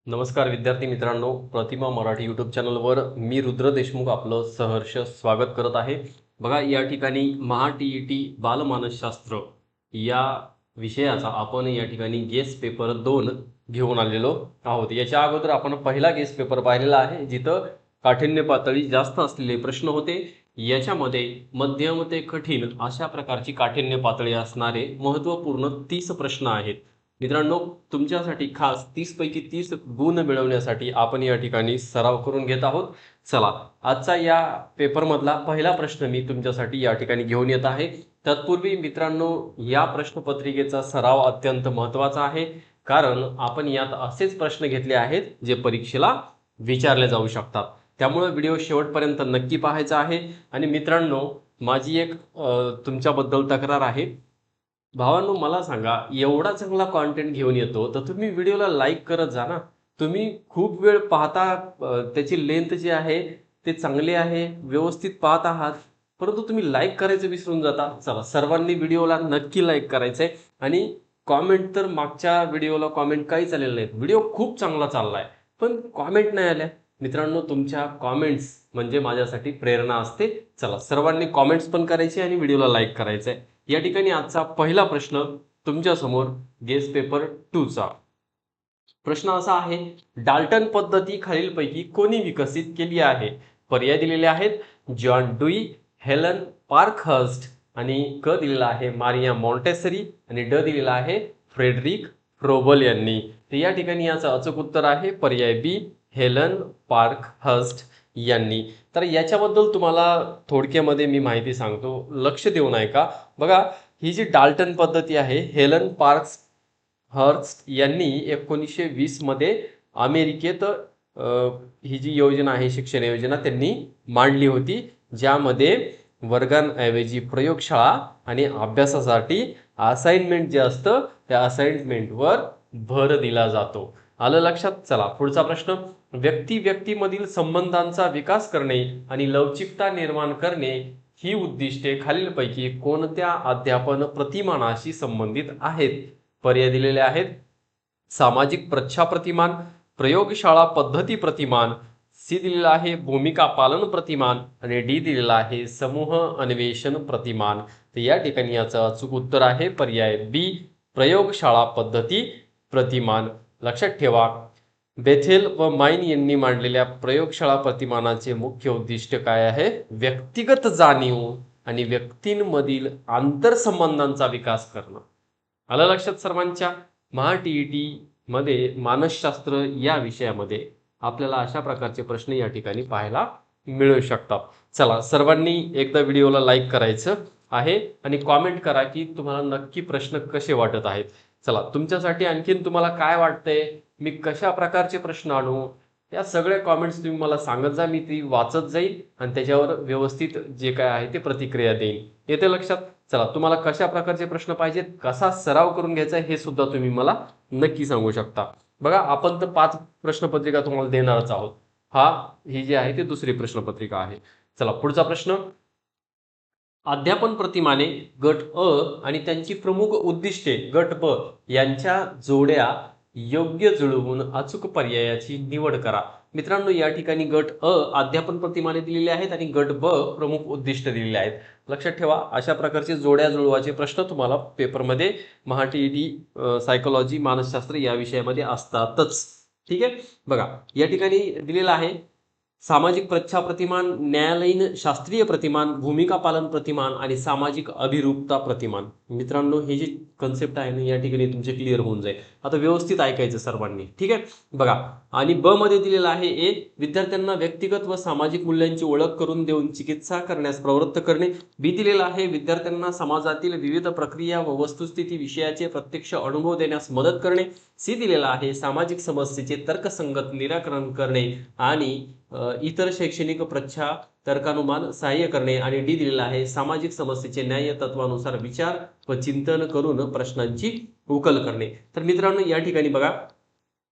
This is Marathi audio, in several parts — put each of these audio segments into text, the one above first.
नमस्कार विद्यार्थी मित्रांनो, प्रतिमा मराठी यूट्यूब चॅनलवर मी रुद्र देशमुख आपलं सहर्ष स्वागत करत आहे. बघा, या ठिकाणी महा-टी-ई-टी बालमानसशास्त्र या विषयाचा आपण या ठिकाणी गेस पेपर 2 घेऊन आलेलो आहोत. याच्या अगोदर आपण पहिला गेस पेपर पाहिलेला आहे, जिथं काठिण्य पातळी जास्त असलेले प्रश्न होते. याच्यामध्ये मध्यम ते कठीण अशा प्रकारची काठिण्य पातळी असणारे महत्त्वपूर्ण 30 प्रश्न आहेत. मित्रांनो, तुमच्यासाठी खास 30 पैकी 30 गुण मिळवण्यासाठी आपण या ठिकाणी सराव करून घेत आहोत. चला, आजचा या पेपरमधला पहिला प्रश्न मी तुमच्यासाठी या ठिकाणी घेऊन येत आहे. तत्पूर्वी मित्रांनो, या प्रश्नपत्रिकेचा सराव अत्यंत महत्त्वाचा आहे, कारण आपण यात असेच प्रश्न घेतले आहेत जे परीक्षेला विचारले जाऊ शकतात. त्यामुळे व्हिडिओ शेवटपर्यंत नक्की पाहायचा आहे. आणि मित्रांनो, माझी एक तुमच्याबद्दल तक्रार आहे. भावांनो, मला सांगा, एवढा चांगला कंटेंट घेऊन येतो तर तुम्ही व्हिडिओला लाईक करत जा ना. तुम्ही खूप वेळ पाहता, त्याची लेंथ जी आहे ते चांगली आहे, व्यवस्थित पाहत आहात, परंतु तुम्ही लाईक करायचं विसरून जाता. चला, सर्वांनी व्हिडिओला नक्की लाईक करायचंय. आणि कॉमेंट तर मागच्या व्हिडिओला कॉमेंट काहीच आलेलं नाहीत. व्हिडिओ खूप चांगला चाललाय पण कॉमेंट नाही आल्या. मित्रांनो, तुमच्या कॉमेंट्स म्हणजे माझ्यासाठी प्रेरणा असते. चला, सर्वांनी कॉमेंट्स पण करायचे आणि व्हिडिओला लाईक करायचंय. या ठिकाणी आजचा पहिला प्रश्न तुमच्या समोर गेस पेपर 2 चा प्रश्न असा आहे: डाल्टन पद्धती खालीलपैकी कोणी विकसित केली आहे? पर्याय दिलेले आहेत: जॉन डुई, हेलन पार्कहर्स्ट, आणि क दिलेला आहे मारिया मॉन्टेसरी, आणि ड दिलेला आहे फ्रेडरिक फ्रोबल यांनी. तर या ठिकाणी याचं अचूक उत्तर आहे पर्याय बी, हेलन पार्कहर्स्ट यांनी. तर याच्याबद्दल तुम्हाला थोडक्यामध्ये मी माहिती सांगतो, लक्ष देऊन ऐका. बघा, ही जी डाल्टन पद्धती आहे, हेलन पार्कहर्स्ट यांनी 1920 मध्ये अमेरिकेत ही जी योजना आहे, शिक्षण योजना, त्यांनी मांडली होती, ज्यामध्ये वर्गांऐवजी प्रयोगशाळा आणि अभ्यासासाठी असाइनमेंट जे असतं त्या असाइनमेंटवर भर दिला जातो. आलं लक्षात? चला, पुढचा प्रश्न: व्यक्ती व्यक्तीमधील संबंधांचा विकास करणे आणि लवचिकता निर्माण करणे ही उद्दिष्टे खालीलपैकी कोणत्या अध्यापन प्रतिमानाशी संबंधित आहेत? पर्याय दिलेले आहेत: सामाजिक प्रच्छा प्रतिमान, प्रयोगशाळा पद्धती प्रतिमान, सी दिलेला आहे भूमिका पालन प्रतिमान, आणि डी दिलेला आहे समूह अन्वेषण प्रतिमान. तर या ठिकाणी याचं अचूक उत्तर आहे पर्याय बी, प्रयोगशाळा पद्धती प्रतिमान. लक्षात ठेवा, बेथेल व माइन यांनी मांडलेल्या प्रयोगशाळा प्रतिमानाचे मुख्य उद्दिष्ट काय आहे? व्यक्तिगत जाणीव आणि व्यक्तींमधील आंतरसंबंधांचा विकास करणं. आलं लक्षात सर्वांच्या? महा-टी-ई-टी मध्ये मानसशास्त्र या विषयामध्ये आपल्याला अशा प्रकारचे प्रश्न या ठिकाणी पाहायला मिळू शकतात. चला, सर्वांनी एकदा व्हिडिओला लाईक करायचं आहे आणि कॉमेंट करा की तुम्हाला नक्की प्रश्न कसे वाटत आहेत. चला, तुमच्यासाठी आणखीन तुम्हाला काय वाटतंय, मी कशा प्रकारचे प्रश्न आणू, या सगळ्या कॉमेंट्स तुम्ही मला सांगत जा. मी ती वाचत जाईल आणि त्याच्यावर व्यवस्थित जे काय आहे ते प्रतिक्रिया देईन. येते लक्षात? चला, तुम्हाला कशा प्रकारचे प्रश्न पाहिजेत, कसा सराव करून घ्यायचा हे सुद्धा तुम्ही मला नक्की सांगू शकता. बघा, आपण तर 5 प्रश्नपत्रिका तुम्हाला देणारच आहोत. ही जी आहे ती दुसरी प्रश्नपत्रिका आहे. चला, पुढचा प्रश्न: अध्यापन प्रतिमाने गट अ आणि त्यांची प्रमुख उद्दिष्टे गट ब यांच्या जोड्या योग्य जुळवून अचूक पर्यायाची निवड करा. मित्रांनो, या ठिकाणी गट अ अध्यापन प्रतिमाने दिलेले आहेत आणि गट ब प्रमुख उद्दिष्ट दिलेले आहेत. लक्षात ठेवा, अशा प्रकारचे जोड्या जुळवाचे प्रश्न तुम्हाला पेपरमध्ये महा-टी-ई-टी सायकोलॉजी मानसशास्त्र या विषयामध्ये असतातच. ठीक आहे. बघा, या ठिकाणी दिलेला आहे सामाजिक प्रच्छा प्रतिमान, न्यायालयीन शास्त्रीय प्रतिमान, भूमिका पालन प्रतिमान आणि सामाजिक अभिरूपता प्रतिमान. मित्रांनो, हे जे कन्सेप्ट आहे ना, या ठिकाणी तुमचे क्लिअर होऊन जाईल. आता व्यवस्थित ऐकायचं सर्वांनी. ठीक आहे. बघा, आणि ब मध्ये दिलेला आहे ए, विद्यार्थ्यांना व्यक्तिगत व सामाजिक मूल्यांची ओळख करून देऊन चिकित्सा करण्यास प्रवृत्त करणे. बी दिलेला आहे विद्यार्थ्यांना समाजातील विविध प्रक्रिया व वस्तुस्थिती विषयाचे प्रत्यक्ष अनुभव देण्यास मदत करणे. सी दिलेला आहे सामाजिक समस्येचे तर्कसंगत निराकरण करणे आणि इतर शैक्षणिक प्रच्छा तर्कानुमान सहाय्य करणे. आणि डी दिलेला आहे सामाजिक समस्येचे न्याय तत्वानुसार विचार व चिंतन करून प्रश्नांची उकल करणे. तर मित्रांनो, या ठिकाणी बघा,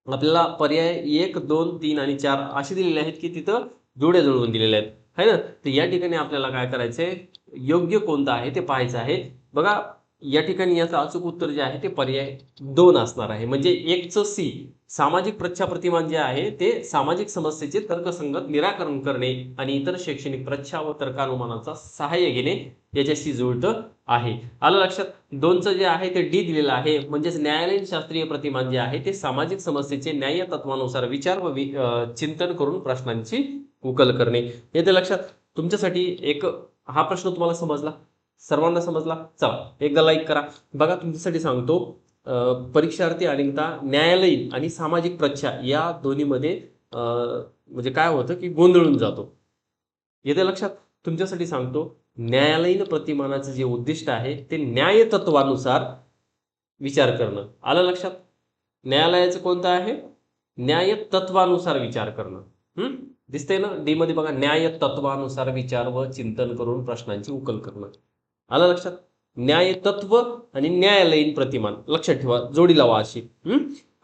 आपल्याला पर्याय 1, 2, 3 आणि 4 असे दिलेले आहेत की तिथं जोड्या जुळवून दिलेल्या आहेत, है ना. तर या ठिकाणी आपल्याला काय करायचंय, योग्य कोणतं आहे ते पाहायचं आहे. बघा, या ठिकाणी याचं अचूक उत्तर जे आहे ते पर्याय 2 असणार आहे. म्हणजे 1चं सी, सामाजिक प्रच्छाप्रतिमान जे आहे ते सामाजिक समस्येचे तर्कसंगत निराकरण करणे आणि इतर शैक्षणिक प्रच्छा व तर्कानुमानाचा सहाय्य घेणे याच्याशी जुळतं आहे. आलं लक्षात. 2चं जे आहे ते डी दिलेलं आहे, म्हणजेच न्यायालयीन शास्त्रीय प्रतिमान जे आहे ते सामाजिक समस्येचे न्याय तत्वानुसार विचार व चिंतन करून प्रश्नांची उकल करणे. येते लक्षात. तुमच्यासाठी एक हा प्रश्न तुम्हाला समजला, सर्वांना समजला. चला एकदा लाईक करा. बघा तुमच्यासाठी सांगतो, परीक्षार्थी अनेकदा न्यायालयीन आणि सामाजिक प्रच्छा या दोन्हीमध्ये म्हणजे काय होतं की गोंधळून जातो. येते लक्षात. तुमच्यासाठी सांगतो, न्यायालयीन प्रतिमानाचं जे उद्दिष्ट आहे ते न्याय तत्वानुसार विचार करणं. आलं लक्षात. न्यायालयाचं कोणतं आहे? न्याय तत्वानुसार विचार करणं. दिसतंय ना डी मध्ये बघा, न्याय तत्वानुसार विचार व चिंतन करून प्रश्नांची उकल करणं. आलं लक्षात. न्याय तत्व आणि न्यायालयीन प्रतिमान लक्षात ठेवा, जोडी लावा अशी.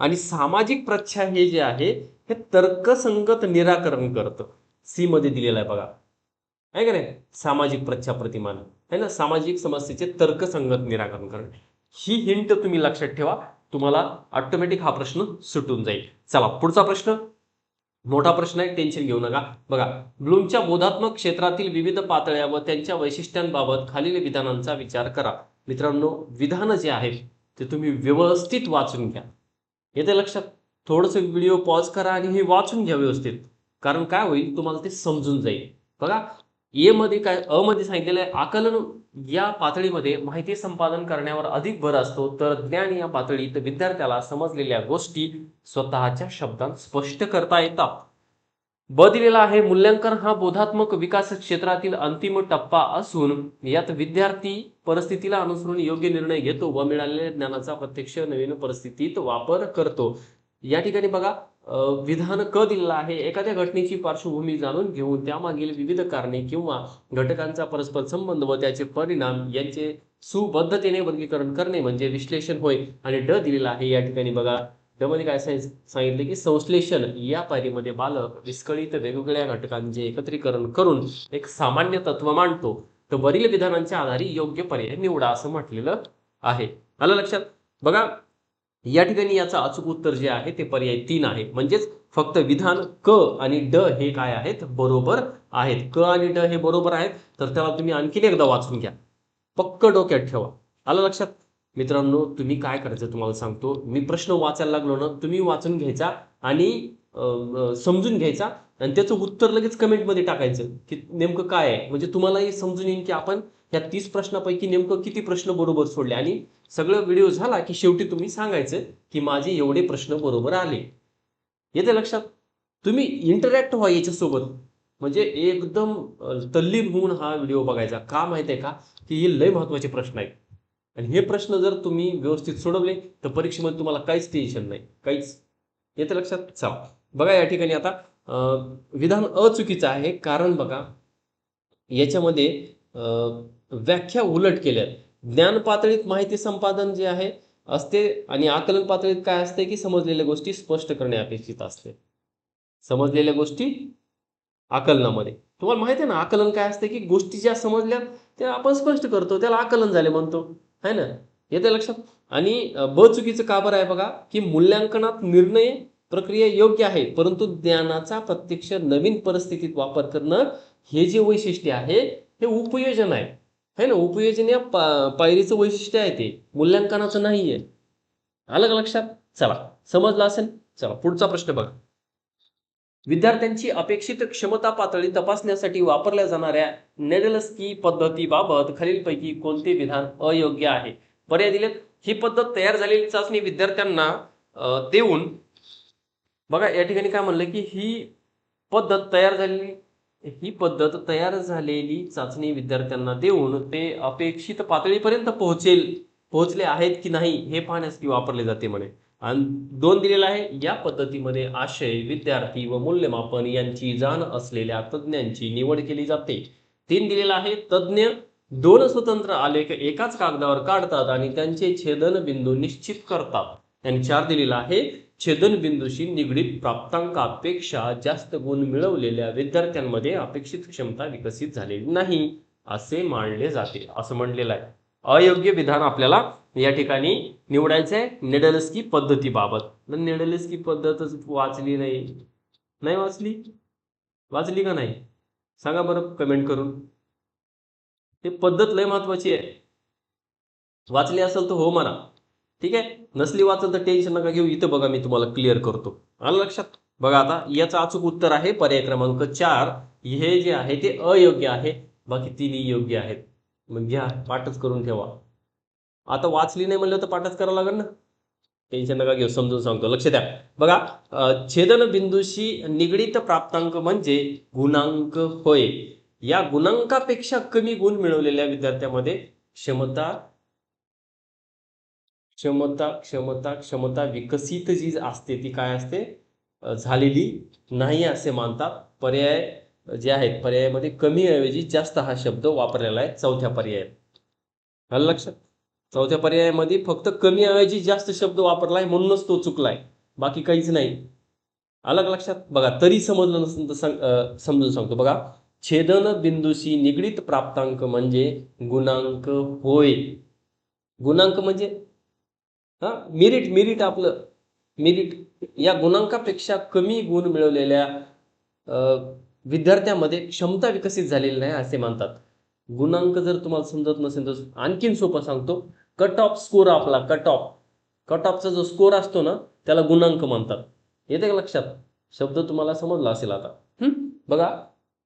आणि सामाजिक प्रच्छा हे जे आहे हे तर्कसंगत निराकरण करतं. सी मध्ये दिलेलं आहे बघा, आहे का नाही. सामाजिक प्रच्छा प्रतिमान आहे ना, सामाजिक समस्येचे तर्कसंगत निराकरण करणे. ही हिंट तुम्ही लक्षात ठेवा, तुम्हाला ऑटोमॅटिक हा प्रश्न सुटून जाईल. चला पुढचा प्रश्न, मोठा प्रश्न आहे, टेन्शन घेऊ नका. बघा, ब्लूमच्या बोधात्मक क्षेत्रातील विविध पातळ्या व त्यांच्या वैशिष्ट्यांबाबत खालील विधानांचा विचार करा. मित्रांनो, विधान जे आहेत ते तुम्ही व्यवस्थित वाचून घ्या. येते लक्षात. थोडंसं व्हिडिओ पॉज करा आणि हे वाचून घ्या व्यवस्थित, कारण काय होईल तुम्हाला ते समजून जाईल. बघा, ए मध्ये काय, अ मध्ये सांगितलेलं आहे, आकलन या पातळीमध्ये माहिती संपादन करण्यावर अधिक भर असतो, तर ज्ञान या पातळीत विद्यार्थ्याला समजलेल्या गोष्टी स्वतःच्या शब्दांत स्पष्ट करता येतात. ब दिलेला आहे, मूल्यांकन हा बोधात्मक विकास क्षेत्रातील अंतिम टप्पा असून यात विद्यार्थी परिस्थितीला अनुसरून योग्य निर्णय घेतो व मिळालेल्या ज्ञानाचा प्रत्यक्ष नवीन परिस्थितीत वापर करतो. या ठिकाणी बघा, विधान क दिलेला आहे, एखाद्या घटनेची पार्श्वभूमी जाणून घेऊन त्यामागील विविध कारणे किंवा घटकांचा परस्पर संबंध व त्याचे परिणाम यांचे सुबद्धतेने वर्गीकरण करणे म्हणजे विश्लेषण होय. आणि ड दिलेला आहे, या ठिकाणी बघा त्यामध्ये काय सांगितले की संश्लेषण या पायरीमध्ये बालक विस्कळीत वेगवेगळ्या घटकांचे एकत्रीकरण करून एक सामान्य तत्व मांडतो, तर वरील विधानांच्या आधारे योग्य पर्याय निवडा असं म्हटलेलं आहे. आलं लक्षात. बघा, या ठिकाणी याचं अचूक उत्तर जे आहे ते पर्याय 3 आहे. म्हणजेच फक्त विधान क आणि ड हे काय आहेत, बरोबर आहेत. क आणि ड हे बरोबर आहेत, तर त्याला तुम्ही आणखीन एकदा वाचून घ्या, पक्क डोक्यात ठेवा. आलं लक्षात. मित्रांनो, तुम्ही काय करायचं तुम्हाला सांगतो, मी प्रश्न वाचायला लागलो ना, तुम्ही वाचून घ्यायचा आणि समजून घ्यायचा आणि त्याचं उत्तर लगेच कमेंटमध्ये टाकायचं की नेमकं काय आहे. म्हणजे तुम्हालाही समजून येईल की आपण या 30 प्रश्नापैकी नेमकं किती प्रश्न बरोबर सोडले. आणि सगळं व्हिडिओ झाला की शेवटी तुम्ही सांगायचं की माझे एवढे प्रश्न बरोबर आले. येते लक्षात. तुम्ही इंटरॅक्ट व्हा याच्यासोबत, म्हणजे एकदम तल्लीन होऊन हा व्हिडिओ बघायचा. का माहिती आहे का, की हे लय महत्त्वाचे प्रश्न आहेत आणि हे प्रश्न जर तुम्ही व्यवस्थित सोडवले तर परीक्षेमध्ये तुम्हाला काहीच टेन्शन नाही, काहीच. येते लक्षात. चला बघा, या ठिकाणी आता विधान अचुकीचं आहे, कारण बघा याच्यामध्ये व्याख्या उलट केल्या. ज्ञान पातळीत माहिती संपादन जे आहे असते आणि आकलन पातळीत काय असते की समजलेल्या गोष्टी स्पष्ट करणे अपेक्षित असते. समजलेल्या गोष्टी आकलनामध्ये तुम्हाला माहिती आहे ना, आकलन काय असते की गोष्टी ज्या समजल्या त्या आपण स्पष्ट करतो, त्याला आकलन झाले म्हणतो, है ना. येते लक्षात. आणि ब चुकीचं का बरं आहे बघा, की मूल्यांकनात निर्णय प्रक्रिया योग्य आहे, परंतु ज्ञानाचा प्रत्यक्ष नवीन परिस्थितीत वापर करणं हे जे वैशिष्ट्य आहे हे उपयोजन आहे, है ना. उपयोजन या पायरीचं वैशिष्ट्य आहे, ते मूल्यांकनाचं नाही आहे. आलं का लक्षात. चला समजलं असेल. चला पुढचा प्रश्न बघा. विद्यार्थ्यांची अपेक्षित क्षमता पातळी तपासण्यासाठी वापरल्या जाणाऱ्या नेडलस्की पद्धतीबाबत खालीलपैकी कोणते विधान अयोग्य आहे. पर्याय दिलेत. ही पद्धत तयार झालेली चाचणी विद्यार्थ्यांना देऊन, बघा या ठिकाणी काय म्हणलं की ही पद्धत तयार झालेली चाचणी विद्यार्थ्यांना देऊन ते अपेक्षित पातळीपर्यंत पोहोचले आहेत की नाही हे पाहण्यासाठी वापरले जाते म्हणे. आणि 2 दिलेला आहे, या पद्धतीमध्ये आशय, विद्यार्थी व मूल्यमापन यांची जाण असलेल्या तज्ज्ञांची निवड केली जाते. 3 दिलेला आहे, तज्ज्ञ 2 स्वतंत्र आलेख एकाच कागदावर काढतात आणि त्यांचे छेदनबिंदू निश्चित करतात. आणि 4 दिलेला आहे, छेदनबिंदूशी निगडीत प्राप्तांकापेक्षा जास्त गुण मिळवलेल्या विद्यार्थ्यांमध्ये अपेक्षित क्षमता विकसित झालेली नाही असे मानले जाते, असं म्हणलेलं आहे. अयोग्य विधान आपल्याला या ठिकाणी निवडायचं आहे नेडलस्की पद्धतीबाबत. नेडलस्की पद्धतच वाचली नाही वाचली? वाचली का नाही सांगा बरं कमेंट करून. ते पद्धत लय महत्वाची आहे. वाचली असेल तर हो म्हणा, ठीक आहे. नसली वाचल तर टेन्शन नका घेऊ, इथं बघा मी तुम्हाला क्लिअर करतो. आलं लक्षात? बघा आता याचं अचूक उत्तर आहे पर्याय क्रमांक 4. हे जे आहे ते अयोग्य आहे, बाकी तिन्ही योग्य आहेत. मग घ्या पाठच करून ठेवा. आता वाचली नाही म्हणलं तर पाठच करावं लागेल ना, टेन्शन नका घेऊ, समजून सांगतो, लक्ष द्या. बघा छेदन बिंदूशी निगडित प्राप्तांक म्हणजे गुणांक होय. या गुणांकापेक्षा कमी गुण मिळवलेल्या विद्यार्थ्यामध्ये क्षमता क्षमता क्षमता क्षमता विकसित जी असते ती काय असते, झालेली नाही असे मानतात. पर्याय जे आहेत पर्यायामध्ये कमी ऐवजी जास्त हा शब्द वापरलेला आहे चौथ्या पर्यायात. आलं लक्षात? चौथ्या पर्यायामध्ये फक्त कमी ऐवजी जास्त शब्द वापरलाय म्हणूनच तो चुकलाय, बाकी काहीच नाही. आलं का लक्षात? बघा तरी समजलं नसेल तर समजून सांगतो. बघा छेदन बिंदूशी निगडित प्राप्तांक म्हणजे गुणांक होय. गुणांक म्हणजे मेरिट आपलं मेरिट. या गुणांकापेक्षा कमी गुण मिळवलेल्या विद्यार्थ्यामध्ये क्षमता विकसित झालेली नाही असे मानतात. गुणांक जर तुम्हाला समजत नसेल तर आणखीन सोपं सांगतो. कट ऑफ स्कोर आपला कट ऑफचा जो स्कोर असतो ना त्याला गुणांक म्हणतात. येते का लक्षात? शब्द तुम्हाला समजला असेल आता. बघा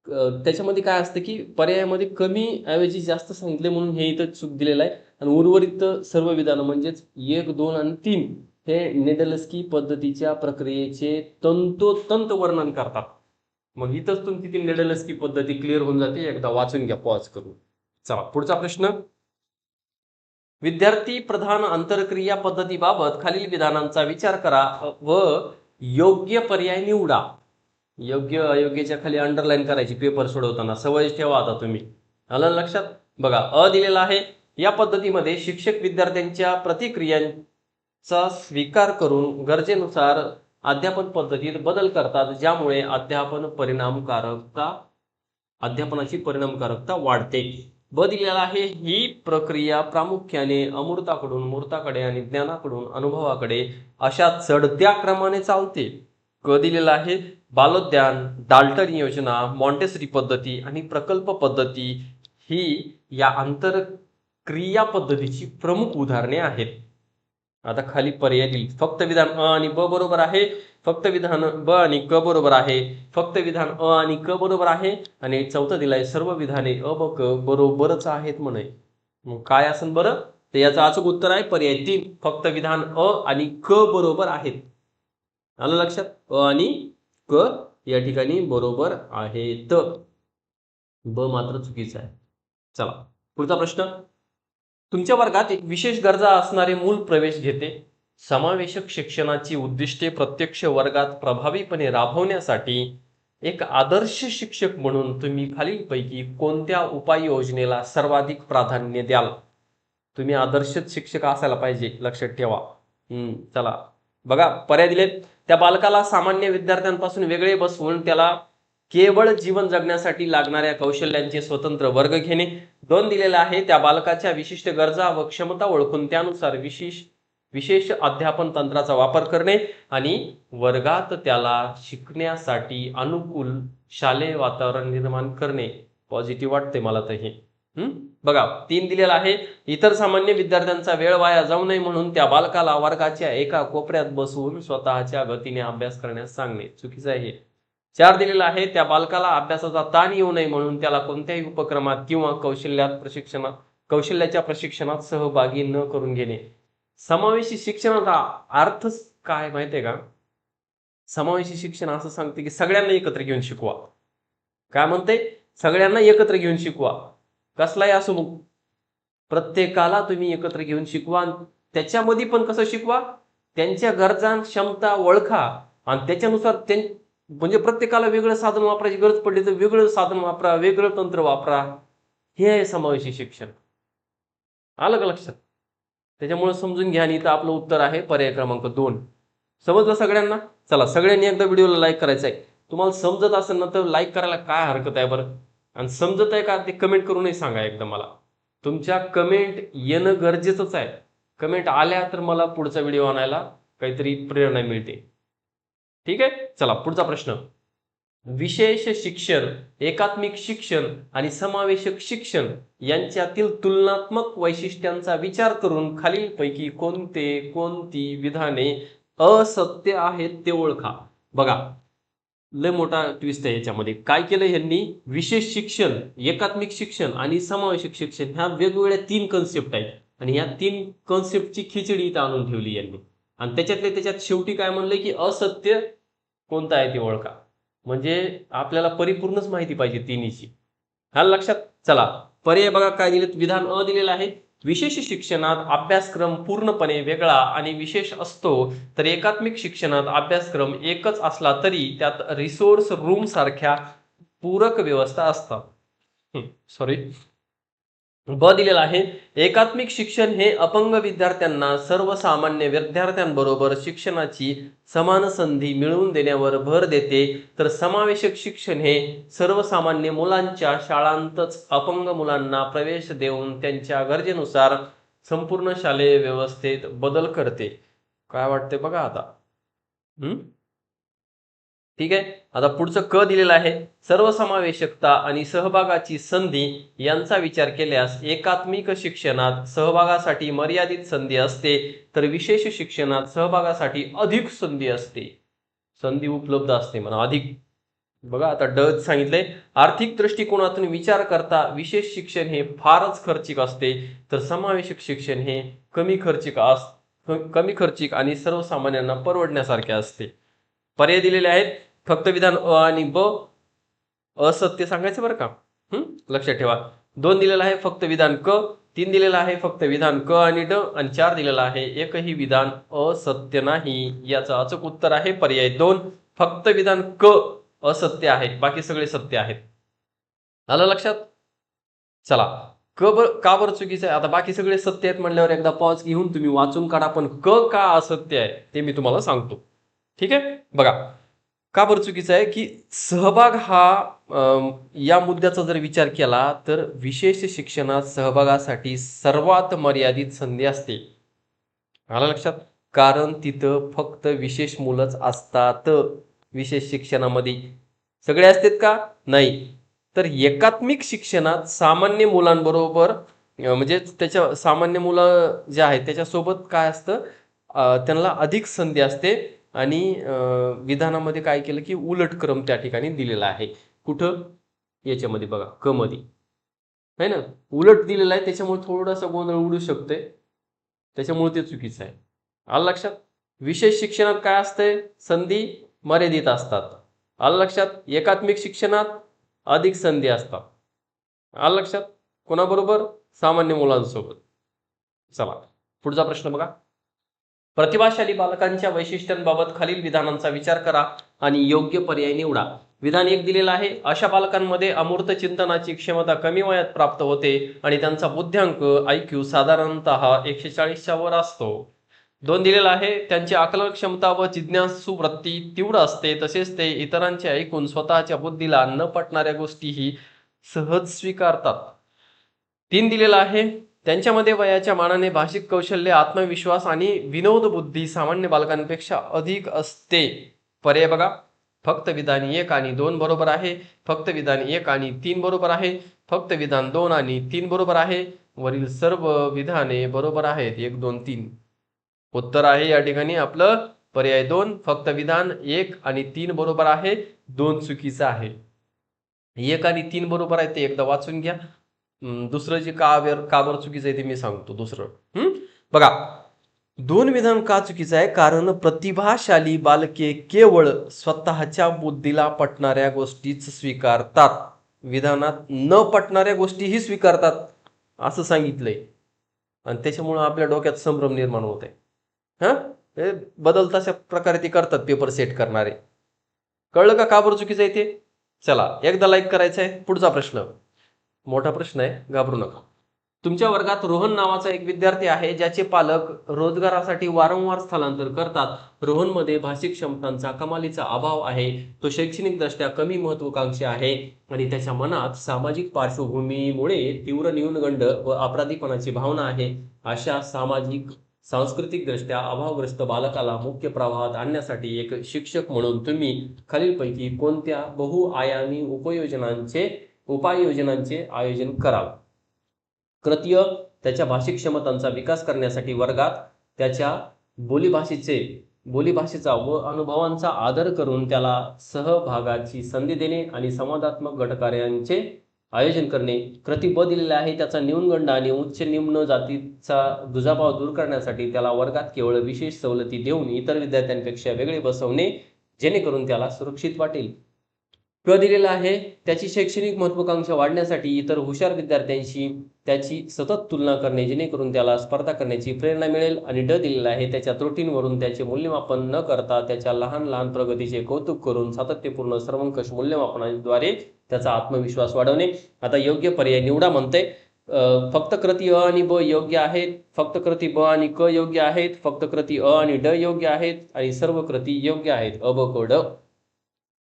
त्याच्यामध्ये काय असतं की पर्यायामध्ये कमी ऐवजी जास्त सांगितले म्हणून हे इथं चूक दिलेलं आहे, आणि उर्वरित सर्व विधानं म्हणजेच 1, 2 आणि 3 हे नेडलस्की पद्धतीच्या प्रक्रियेचे तंतोतंत वर्णन करतात. मग इथंच तुमची ती नेडलस्की पद्धती क्लिअर होऊन जाते. एकदा वाचून घ्या पॉज करून. चला पुढचा प्रश्न. विद्यार्थी प्रधान आंतरक्रिया पद्धतीबाबत खालील विधानांचा विचार करा व योग्य पर्याय निवडा. योग्य अयोग्यच्या खाली अंडरलाईन करायची पेपर सोडवताना, सवय ठेवा आता तुम्ही. आलं लक्षात? बघा अ दिलेला आहे. या पद्धतीमध्ये शिक्षक विद्यार्थ्यांच्या प्रतिक्रियांचा स्वीकार करून गरजेनुसार अध्यापन पद्धतीत बदल करतात, ज्यामुळे अध्यापनाची परिणामकारकता वाढते. ब दिलेला आहे. ही प्रक्रिया प्रामुख्याने अमूर्ताकडून मूर्ताकडे आणि ज्ञानाकडून अनुभवाकडे अशा चढत्या क्रमाने चालते. क दिलेला आहे. बालोद्यान, डाल्टन योजना, मॉन्टेसरी पद्धती आणि प्रकल्प पद्धती ही या आंतरक्रिया पद्धतीची प्रमुख उदाहरणे आहेत. आता खाली पर्याय दिली. फक्त विधान अ आणि ब बरोबर आहे, फक्त विधान ब आणि क बरोबर आहे, फक्त विधान अ आणि क बरोबर आहे, आणि चौथं दिलाय सर्व विधाने अ व क बरोबरच आहेत म्हणे. मग काय असेल बरं? तर याचं अचूक उत्तर आहे पर्याय 3. फक्त विधान अ आणि क बरोबर आहेत. आलं लक्षात? अ आणि क या ठिकाणी बरोबर आहेत, ब मात्र चुकीचं आहे. चला पुढचा प्रश्न. तुमच्या वर्गात एक विशेष गरजा असणारे मूल प्रवेश घेते. समावेशक शिक्षणाची उद्दिष्टे प्रत्यक्ष वर्गात प्रभावीपणे राबवण्यासाठी एक आदर्श शिक्षक म्हणून तुम्ही खालीलपैकी कोणत्या उपाययोजनेला सर्वाधिक प्राधान्य द्याल? तुम्ही आदर्श शिक्षक असायला पाहिजे, लक्षात ठेवा. चला बघा पर्याय दिलेत. त्या बालकाला सामान्य विद्यार्थ्यांपासून वेगळे बसवून त्याला केवळ जीवन जगण्यासाठी लागणाऱ्या कौशल्यांचे स्वतंत्र वर्ग घेणे. 2 दिलेला आहे. त्या बालकाच्या विशिष्ट गरजा व क्षमता ओळखून त्यानुसार विशेष अध्यापन तंत्राचा वापर करणे आणि वर्गात त्याला शिकण्यासाठी अनुकूल शालेय वातावरण निर्माण करणे. पॉझिटिव्ह वाटते मला तर हे. बघा 3 दिलेला आहे. इतर सामान्य विद्यार्थ्यांचा वेळ वाया जाऊ नये म्हणून त्या बालकाला वर्गाच्या एका कोपऱ्यात बसवून स्वतःच्या गतीने अभ्यास करण्यास सांगणे. चुकीचं आहे. 4 दिलेला आहे. त्या बालकाला अभ्यासाचा ताण येऊ नये म्हणून त्याला कोणत्याही उपक्रमात किंवा कौशल्याच्या प्रशिक्षणात सहभागी न करून घेणे. समावेशी शिक्षणाचा अर्थ काय माहितीये का? समावेशी शिक्षण असं सांगते की सगळ्यांना एकत्र घेऊन शिकवा. काय म्हणते? सगळ्यांना एकत्र घेऊन शिकवा. कसलाही असो मग प्रत्येकाला तुम्ही एकत्र घेऊन शिकवा. त्याच्यामध्ये पण कसं शिकवा? त्यांच्या गरजा क्षमता ओळखा आणि त्याच्यानुसार म्हणजे प्रत्येकाला वेगळं साधन वापरायची गरज पडली तर वेगळं साधन वापरा, वेगळं तंत्र वापरा. हे आहे समावेशी शिक्षण. आलं का लक्षात? त्याच्यामुळे समजून घ्या. आणि इथं आपलं उत्तर आहे पर्याय क्रमांक 2. समजलं सगळ्यांना? चला सगळ्यांनी एकदा व्हिडिओला लाईक करायचं आहे. तुम्हाला समजत असेल ना तर लाईक करायला काय हरकत आहे बरं? आणि समजत आहे का ते कमेंट करूनही सांगा एकदा मला. तुमच्या कमेंट येणं गरजेचंच आहे. कमेंट आल्या तर मला पुढचा व्हिडिओ आणायला काहीतरी प्रेरणा मिळते. ठीक आहे, चला पुढचा प्रश्न. विशेष शिक्षण, एकात्मिक शिक्षण आणि समावेशक शिक्षण यांच्यातील तुलनात्मक वैशिष्ट्यांचा विचार करून खालीलपैकी कोणती विधाने असत्य आहेत ते ओळखा. बघा, लय मोठा ट्विस्ट आहे याच्यामध्ये. काय केलं यांनी, विशेष शिक्षण, एकात्मिक शिक्षण आणि समावेशक शिक्षण ह्या वेगवेगळ्या 3 कन्सेप्ट आहेत आणि या 3 कन्सेप्टची खिचडी इथं आणून ठेवली यांनी. आणि त्याच्यात शेवटी काय म्हणलंय की असत्य कोणतं आहे ते ओळखा. म्हणजे आपल्याला परिपूर्णच माहिती पाहिजे तिन्हीची. हा लक्षात. चला पर्याय बघा काय दिलेत. विधान अ दिलेलं आहे, विशेष शिक्षणात अभ्यासक्रम पूर्णपणे वेगळा आणि विशेष असतो, तर एकात्मिक शिक्षणात अभ्यासक्रम एकच असला तरी त्यात रिसोर्स रूम सारख्या पूरक व्यवस्था असतात. सॉरी. ब दिलेला आहे, एकात्मिक शिक्षण हे अपंग विद्यार्थ्यांना सर्वसामान्य विद्यार्थ्यांबरोबर शिक्षणाची समान संधी मिळवून देण्यावर भर देते, तर समावेशक शिक्षण हे सर्वसामान्य मुलांच्या शाळांतच अपंग मुलांना प्रवेश देऊन त्यांच्या गरजेनुसार संपूर्ण शालेय व्यवस्थेत बदल करते. काय वाटते बघा आता. ठीक आहे. आता पुढचं क दिलेलं आहे, सर्वसमावेशकता आणि सहभागाची संधी यांचा विचार केल्यास एकात्मिक शिक्षणात सहभागासाठी मर्यादित संधी असते, तर विशेष शिक्षणात सहभागासाठी अधिक संधी असते. संधी उपलब्ध असते म्हणा अधिक. बघा आता ड सांगितलंय, आर्थिक दृष्टिकोनातून विचार करता विशेष शिक्षण हे फारच खर्चिक असते, तर समावेशक शिक्षण हे कमी खर्चिक आणि सर्वसामान्यांना परवडण्यासारखे असते. पर्याय दिलेले आहेत, फक्त विधान अ आणि ब असत्य सांगायचं बरं का. लक्षात ठेवा. 2 दिलेला आहे फक्त विधान क, 3 दिलेला आहे फक्त विधान क आणि ड आणि 4 दिलेला आहे एकही विधान असत्य नाही. याचं अचूक उत्तर आहे पर्याय 2, फक्त विधान क असत्य आहे, बाकी सगळे सत्य आहेत. आलं लक्षात. चला का बरं चुकीचं आहे. आता बाकी सगळे सत्य आहेत म्हणल्यावर एकदा पॉज घेऊन तुम्ही वाचून काढा, पण क का असत्य आहे ते मी तुम्हाला सांगतो. ठीक आहे. बघा का बरं चुकीचं आहे की सहभाग हा या मुद्द्याचा जर विचार केला तर विशेष शिक्षणात सहभागासाठी सर्वात मर्यादित संधी असते. आलं लक्षात. कारण तिथं फक्त विशेष मुलंच असतात. विशेष शिक्षणामध्ये सगळे असतात का, नाही. तर एकात्मिक शिक्षणात सामान्य मुलांबरोबर म्हणजे त्याच्या सामान्य मुलं जे आहेत त्याच्यासोबत काय असतं, त्यांना अधिक संधी असते. आणि विधानामध्ये काय केलं की उलट क्रम त्या ठिकाणी दिलेला आहे. कुठं, याच्यामध्ये बघा क मध्ये आहे ना, उलट दिलेला आहे. त्याच्यामुळे थोडासा गोंधळ उडू शकते, त्याच्यामुळे ते चुकीचं आहे. आलं लक्षात. विशेष शिक्षणात काय असतंय, संधी मर्यादित असतात. आलं लक्षात. एकात्मिक शिक्षणात अधिक संधी असतात. आलं लक्षात. कोणाबरोबर, सामान्य मुलांसोबत. चला पुढचा प्रश्न बघा. प्रतिभाशाली बालकांच्या वैशिष्ट्यांबाबत खालील विधानांचा विचार करा आणि योग्य पर्याय निवडा. विधान 1 दिलेला आहे, अशा बालकांमध्ये अमूर्त चिंतनाची क्षमता कमी वयात प्राप्त होते आणि त्यांचा बुद्ध्यांक IQ साधारणतः 140च्या वर असतो. 2 दिलेला आहे, त्यांची आकलन क्षमता व जिज्ञासू वृत्ती तीव्र असते, तसेच ते इतरांचे ऐकून स्वतःच्या बुद्धीला न पटणाऱ्या गोष्टीही सहज स्वीकारतात. 3 दिलेला आहे, त्यांच्यामध्ये वयाच्या मानाने भाषिक कौशल्य, आत्मविश्वास आणि विनोद बुद्धी सामान्य बालकांपेक्षा अधिक असते. पर्याय बघा, फक्त विधान 1 आणि 2 बरोबर आहे, फक्त विधान 1 आणि 3 बरोबर आहे, फक्त विधान 2 आणि 3 बरोबर आहे. वरील सर्व विधाने बरोबर आहेत. 1 2 3. उत्तर आहे या ठिकाणी आपलं पर्याय 2, फक्त विधान 1 आणि 3 बरोबर आहे. 2 चुकीचं आहे. 1 आणि 3 बरोबर आहे ते एकदा वाचून घ्या. दुसरं जे का बरं चुकीचं आहे ते मी सांगतो. दुसरं बघा, 2 विधान का चुकीचं आहे, कारण प्रतिभाशाली बालके केवळ स्वतःच्या बुद्धीला पटणाऱ्या गोष्टीच स्वीकारतात, विधानात न पटणाऱ्या गोष्टीही स्वीकारतात असं सांगितलंय. आणि त्याच्यामुळं आपल्या डोक्यात संभ्रम निर्माण होत आहे. बदलताशा प्रकारे ते करतात पेपर सेट करणारे. कळलं का बरं चुकीचं आहे ते. चला एकदा लाईक करायचं आहे. पुढचा प्रश्न मोठा प्रश्न आहे, घाबरू नका. तुमच्या वर्गात रोहन नावाचा एक विद्यार्थी आहे, ज्याचे पालक रोजगारासाठी वारंवार स्थलांतर करतात. रोहनमध्ये भाषिक क्षमतांचा कमालीचा अभाव आहे. तो शैक्षणिकदृष्ट्या कमी महत्वाकांक्षी आहे आणि त्याच्या मनात सामाजिक पार्श्वभूमीमुळे तीव्र न्यूनगंड व अपराधीपणाची भावना आहे. अशा सामाजिक सांस्कृतिकदृष्ट्या अभावग्रस्त बालकाला मुख्य प्रवाहात आणण्यासाठी एक शिक्षक म्हणून तुम्ही खालीलपैकी कोणत्या बहुआयामी उपाययोजनांचे आयोजन कराल? तृतीय, त्याच्या भाषिक क्षमतांचा विकास करण्यासाठी वर्गात त्याच्या बोलीभाषेचा व अनुभवांचा आदर करून त्याला सहभागाची संधी देणे आणि संवादात्मक गटकार्यांचे आयोजन करणे. कृती ब दिलेला आहे, त्याचा न्यूनगंड आणि उच्च निम्न जातीचा दुजाभाव दूर करण्यासाठी त्याला वर्गात केवळ विशेष सवलती देऊन इतर विद्यार्थ्यांपेक्षा वेगळे बसवणे जेणेकरून त्याला सुरक्षित वाटेल. क दिलेला आहे, त्याची शैक्षणिक महत्वाकांक्षा वाढण्यासाठी इतर हुशार विद्यार्थ्यांशी त्याची सतत तुलना करणे जेणेकरून त्याला स्पर्धा करण्याची प्रेरणा मिळेल. आणि ड दिलेला आहे, त्याच्या त्रुटींवरून त्याचे मूल्यमापन न करता त्याच्या लहान लहान प्रगतीचे कौतुक करून सातत्यपूर्ण सर्वंकष मूल्यमापनाद्वारे त्याचा आत्मविश्वास वाढवणे. आता योग्य पर्याय निवडा म्हणते. फक्त कृती अ आणि ब योग्य आहेत, फक्त कृती ब आणि क योग्य आहेत, फक्त कृती अ आणि ड योग्य आहेत आणि सर्व कृती योग्य आहेत. अ ब क ड.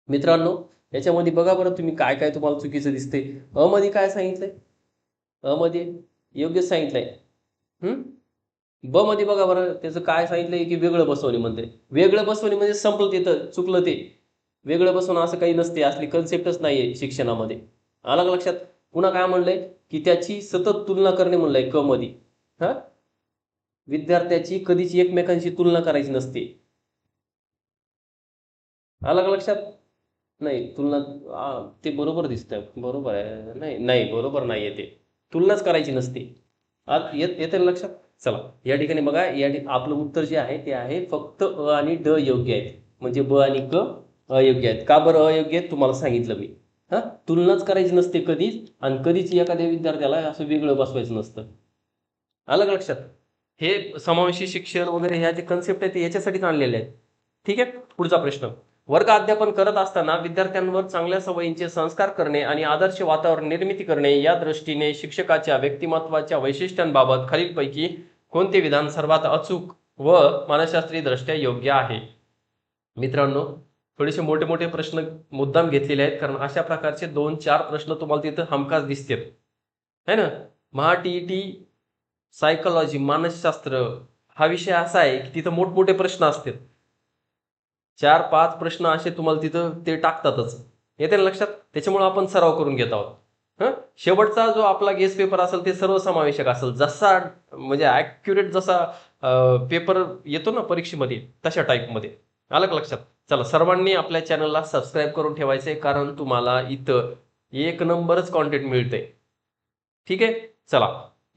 मित्रांनो, याच्यामध्ये बघा बरं तुम्ही काय काय तुम्हाला चुकीचं दिसते. अ मध्ये काय सांगितलंय? अ मध्ये योग्य सांगितलंय. ब मध्ये बघा बरं त्याचं काय सांगितलंय की वेगळं बसवणे म्हणते. वेगळं बसवणे म्हणजे संपलं, तिथं चुकलं ते. वेगळं बसवणं असं काही नसते, असली कन्सेप्टच नाहीये शिक्षणामध्ये. आलं का लक्षात? पुन्हा काय म्हणलंय की त्याची सतत तुलना करणे म्हणलंय क मध्ये. हा, विद्यार्थ्याची कधीच एकमेकांशी तुलना करायची नसते. आलं का लक्षात? नाही तुलना ते बरोबर दिसतंय, बरोबर आहे. नाही नाही बरोबर नाही आहे, ते तुलनाच करायची नसते. आज येते ना लक्षात? चला या ठिकाणी बघा, आपलं उत्तर जे आहे ते आहे फक्त अ आणि ड योग्य आहेत, म्हणजे ब आणि क अयोग्य आहेत. का बरं अयोग्य आहेत तुम्हाला सांगितलं मी. हा, तुलनाच करायची नसते कधीच, आणि कधीच एखाद्या विद्यार्थ्याला असं वेगळं बसवायचं नसतं. आलं का लक्षात? हे समावेशी शिक्षण वगैरे ह्या जे कन्सेप्ट आहेत ते याच्यासाठीच आणलेले आहेत. ठीक आहे, पुढचा प्रश्न. वर्ग अध्यापन करत असताना विद्यार्थ्यांवर चांगल्या सवयींचे संस्कार करणे आणि आदर्श वातावरण निर्मिती करणे या दृष्टीने शिक्षकाच्या व्यक्तिमत्वाच्या वैशिष्ट्यांबाबत खालीलपैकी कोणते विधान सर्वात अचूक व मानसशास्त्रीय दृष्ट्या योग्य आहे? मित्रांनो, थोडेसे मोठे मोठे प्रश्न मुद्दाम घेतलेले आहेत, कारण अशा प्रकारचे 2-4 प्रश्न तुम्हाला तिथं हमखास दिसतील, है ना. महा टीईटी सायकोलॉजी मानसशास्त्र हा विषय असा आहे की तिथं मोठमोठे प्रश्न असतात. 4-5 प्रश्न असे तुम्हाला तिथं ते टाकतातच. येते ना लक्षात? त्याच्यामुळे आपण सराव करून घेत आहोत. शेवटचा जो आपला गेस पेपर असेल ते सर्वसमावेशक असेल, जसा म्हणजे ॲक्युरेट जसा पेपर येतो ना परीक्षेमध्ये तशा टाईपमध्ये. आलं का लक्षात? चला, सर्वांनी आपल्या चॅनलला सबस्क्राईब करून ठेवायचंय, कारण तुम्हाला इथं एक नंबरच कॉन्टेंट मिळतंय. ठीक आहे, चला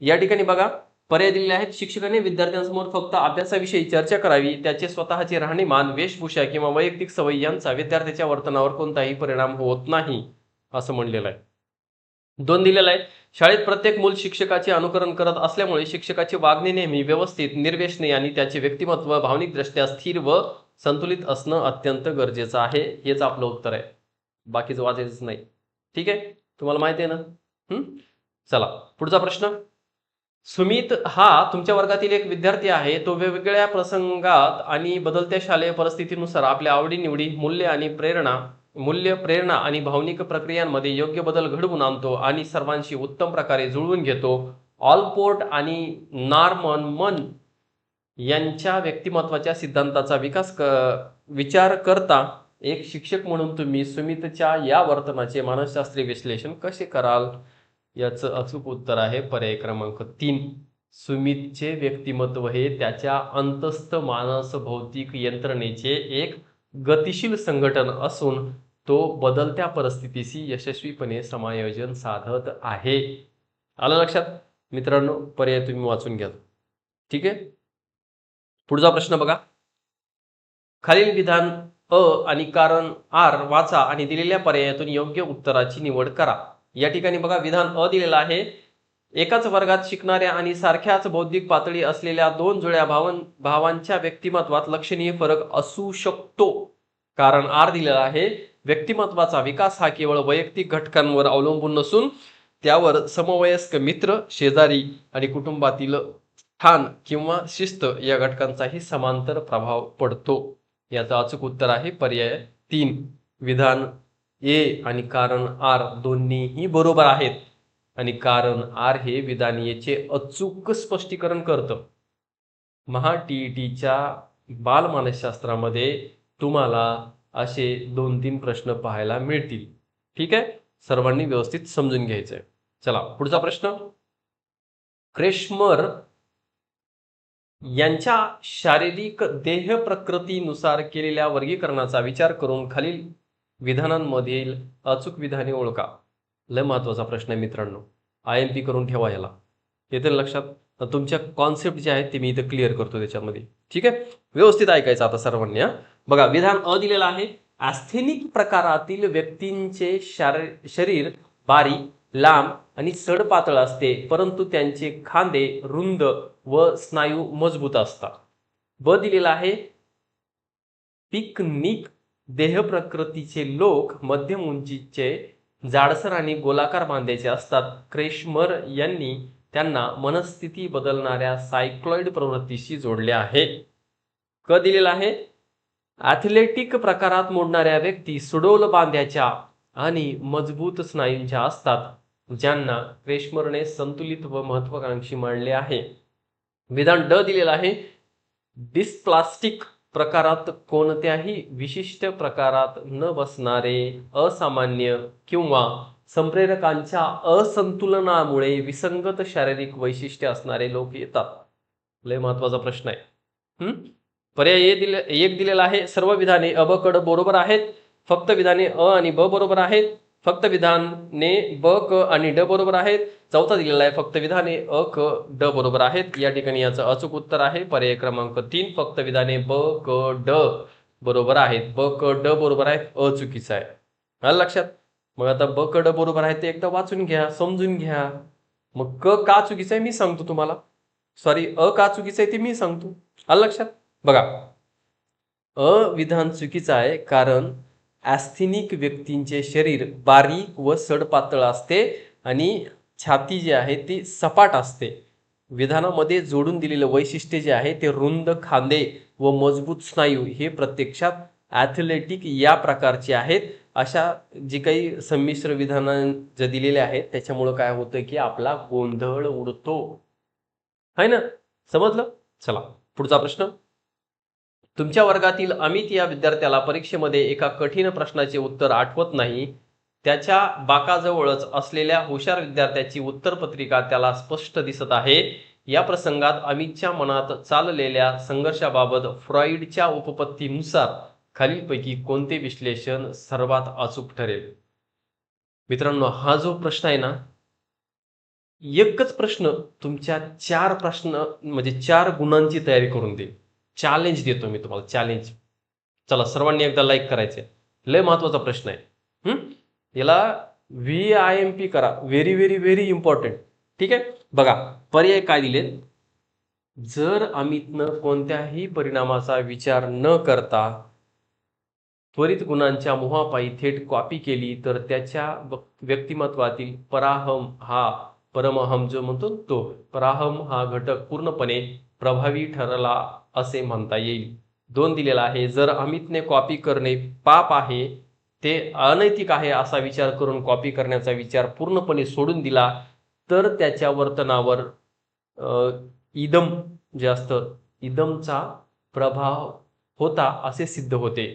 या ठिकाणी बघा पर्याय दिलेले आहेत. शिक्षकाने विद्यार्थ्यांसमोर फक्त अभ्यासाविषयी चर्चा करावी, त्याचे स्वतःचे राहणीमान, वेशभूषा किंवा वैयक्तिक सवयी यांचा विद्यार्थ्याच्या वर्तनावर कोणताही परिणाम होत नाही असं म्हणलेलं आहे. 2 दिलेलं आहे. शाळेत प्रत्येक मूल शिक्षकाचे अनुकरण करत असल्यामुळे शिक्षकाची वागणे नेहमी व्यवस्थित, निर्व्यसनी आणि त्याचे व्यक्तिमत्व भावनिकदृष्ट्या स्थिर व संतुलित असणं अत्यंत गरजेचं आहे. हेच आपलं उत्तर आहे, बाकीचं वाचायचंच नाही. ठीक आहे, तुम्हाला माहिती आहे ना. चला पुढचा प्रश्न. सुमित हा तुमच्या वर्गातील एक विद्यार्थी आहे. तो वेगवेगळ्या प्रसंगात आणि बदलत्या शालेय परिस्थितीनुसार आपल्या आवडीनिवडी, मूल्य, प्रेरणा आणि भावनिक प्रक्रियांमध्ये योग्य बदल घडवून आणतो आणि सर्वांशी उत्तम प्रकारे जुळवून घेतो. ऑलपोर्ट आणि नॉर्मन मन यांच्या व्यक्तिमत्वाच्या सिद्धांताचा विचार करता एक शिक्षक म्हणून तुम्ही सुमितच्या या वर्तनाचे मानसशास्त्रीय विश्लेषण कसे कराल? याचं अचूक उत्तर आहे पर्याय क्रमांक 3. सुमितचे व्यक्तिमत्व हे त्याच्या अंतस्थ मानस भौतिक यंत्रणेचे एक गतिशील संघटन असून तो बदलत्या परिस्थितीशी यशस्वीपणे समायोजन साधत आहे. आलं लक्षात? मित्रांनो, पर्याय तुम्ही वाचून घ्या. ठीक आहे, पुढचा प्रश्न बघा. खालील विधान अ आणि कारण आर वाचा आणि दिलेल्या पर्यायातून योग्य उत्तराची निवड करा. या ठिकाणी बघा विधान अ दिलेला आहे. एकाच वर्गात शिकणाऱ्या आणि सारख्याच बौद्धिक पातळी असलेल्या 2 जुळ्या भावांच्या व्यक्तिमत्वात लक्षणीय फरक असू शकतो. कारण आर दिलेला आहे. व्यक्तिमत्वाचा विकास हा केवळ वैयक्तिक घटकांवर अवलंबून नसून त्यावर समवयस्क मित्र, शेजारी आणि कुटुंबातील स्थान किंवा शिस्त या घटकांचाही समांतर प्रभाव पडतो. याचं अचूक उत्तर आहे पर्याय 3. विधान ए आणि कारण आर दोन्हीही बरोबर आहेत आणि कारण आर हे विधान एचे अचूक स्पष्टीकरण करतं. टीईटीच्या बालमानसशास्त्रामध्ये तुम्हाला असे 2-3 प्रश्न पाहायला मिळतील. ठीक आहे, सर्वांनी व्यवस्थित समजून घ्यायचंय. चला पुढचा प्रश्न. क्रेशमर यांच्या शारीरिक देह प्रकृतीनुसार केलेल्या वर्गीकरणाचा विचार करून खालील विधानांमधील अचूक विधाने ओळखा. लय महत्वाचा प्रश्न आहे मित्रांनो, IMP करून ठेवा याला. येते लक्षात. तुमच्या कॉन्सेप्ट जे आहेत ते मी इथं क्लिअर करतो त्याच्यामध्ये. ठीक आहे, व्यवस्थित ऐकायचं आता सर्वांनी. बघा, विधान अ दिलेलं आहे. ॲस्थेनिक प्रकारातील व्यक्तींचे शरीर बारीक, लांब आणि सडपातळ असते, परंतु त्यांचे खांदे रुंद व स्नायू मजबूत असतात. ब दिलेला आहे. पिकनिक देह प्रकृतीचे लोक मध्यम उंचीचे, जाडसर आणि गोलाकार बांध्याचे असतात. क्रेशमर यांनी त्यांना मनस्थिती बदलणाऱ्या सायक्लॉइड प्रवृत्तीशी जोडले आहे. क दिलेला आहे. ॲथलेटिक प्रकारात मोडणाऱ्या व्यक्ती सुडौल बांध्याच्या आणि मजबूत स्नायूंच्या असतात, ज्यांना क्रेशमरने संतुलित व महत्वाकांक्षी मानले आहे. विधान ड दिलेला आहे. डिस्प्लास्टिक प्रकारात कोणत्याही विशिष्ट प्रकारात न बसणारे असामान्य किंवा संप्रेरकांच्या असंतुलनामुळे विसंगत शारीरिक वैशिष्ट्ये असणारे लोक येतात. लय महत्वाचा प्रश्न आहे. पर्याय एक दिलेला आहे. सर्व विधाने अ ब क ड बरोबर आहेत. फक्त विधाने अ आणि ब बरोबर आहेत. फक्त विधाने ब क आणि ड बरोबर आहेत. चौथा दिलेला आहे. फक्त विधाने अ क ड बरोबर आहेत. या ठिकाणी याचं अचूक उत्तर आहे पर्याय क्रमांक 3. फक्त विधाने ब क ड बरोबर आहेत. ब क ड बरोबर आहेत, अ चुकीचा आहे. आलं लक्षात. मग आता ब क ड बरोबर आहे ते एकदा वाचून घ्या, समजून घ्या. मग क का चुकीचं आहे मी सांगतो तुम्हाला. सॉरी, अ का चुकीचं आहे ते मी सांगतो. आलं लक्षात. बघा, अ विधान चुकीचं आहे कारण ॲस्थेनिक व्यक्तींचे शरीर बारीक व सडपातळ असते आणि छाती जी आहे ती सपाट असते. विधानामध्ये जोडून दिलेलं वैशिष्ट्य जे आहे ते रुंद खांदे व मजबूत स्नायू हे प्रत्यक्षात ॲथलेटिक या प्रकारचे आहेत. अशा जे काही संमिश्र विधानं जे दिलेले आहेत त्याच्यामुळं काय होतं की आपला गोंधळ उडतो. आहे ना, समजलं. चला पुढचा प्रश्न. तुमच्या वर्गातील अमित या विद्यार्थ्याला परीक्षेमध्ये एका कठीण प्रश्नाचे उत्तर आठवत नाही. त्याच्या बाकाजवळच असलेल्या हुशार विद्यार्थ्याची उत्तरपत्रिका त्याला स्पष्ट दिसत आहे. या प्रसंगात अमितच्या मनात चाललेल्या संघर्षाबाबत फ्रॉइडच्या उपपत्तीनुसार खालीलपैकी कोणते विश्लेषण सर्वात अचूक ठरेल? मित्रांनो, हा जो प्रश्न आहे ना, एकच प्रश्न तुमच्या 4 प्रश्न म्हणजे 4 गुणांची तयारी करून देईल. चॅलेंज देतो मी तुम्हाला, चॅलेंज. चला सर्वांनी एकदा लाईक करायचे. लय महत्वाचा प्रश्न आहे. याला VIMP करा. Very very very important. ठीक आहे, बघा पर्याय काय दिलेत. जर अमितनं कोणत्याही परिणामाचा विचार न करता त्वरित गुणांच्या मोहापायी थेट कॉपी केली तर त्याच्या व्यक्तिमत्वातील परमअहम जो म्हणतो तो पराहम हा घटक पूर्णपणे प्रभावी ठरला असे म्हणता येईल. 2 दिलेला आहे. जर अमितने कॉपी करणे पाप आहे, ते अनैतिक आहे असा विचार करून कॉपी करण्याचा विचार पूर्णपणे सोडून दिला तर त्याच्या वर्तनावर इदम जे असतं इदमचा प्रभाव होता असे सिद्ध होते.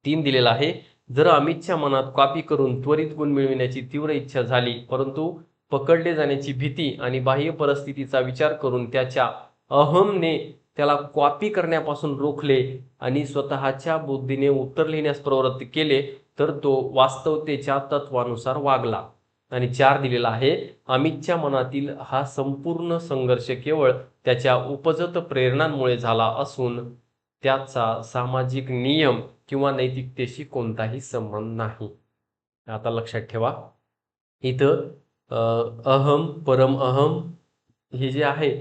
3 दिलेला आहे. जर अमितच्या मनात कॉपी करून त्वरित गुण मिळविण्याची तीव्र इच्छा झाली, परंतु पकडले जाण्याची भीती आणि बाह्य परिस्थितीचा विचार करून त्याच्या अहमने त्याला कॉपी करण्यापासून रोखले आणि स्वतःच्या बुद्धीने उत्तर लिहिण्यास प्रवृत्त केले, तर तो वास्तवतेच्या तत्वानुसार वागला. आणि 4 दिलेला आहे. अमितच्या मनातील हा संपूर्ण संघर्ष केवळ त्याच्या उपजत प्रेरणांमुळे झाला असून त्याचा सामाजिक नियम किंवा नैतिकतेशी कोणताही संबंध नाही. आता लक्षात ठेवा, इथं अहम, परम अहम हे जे आहे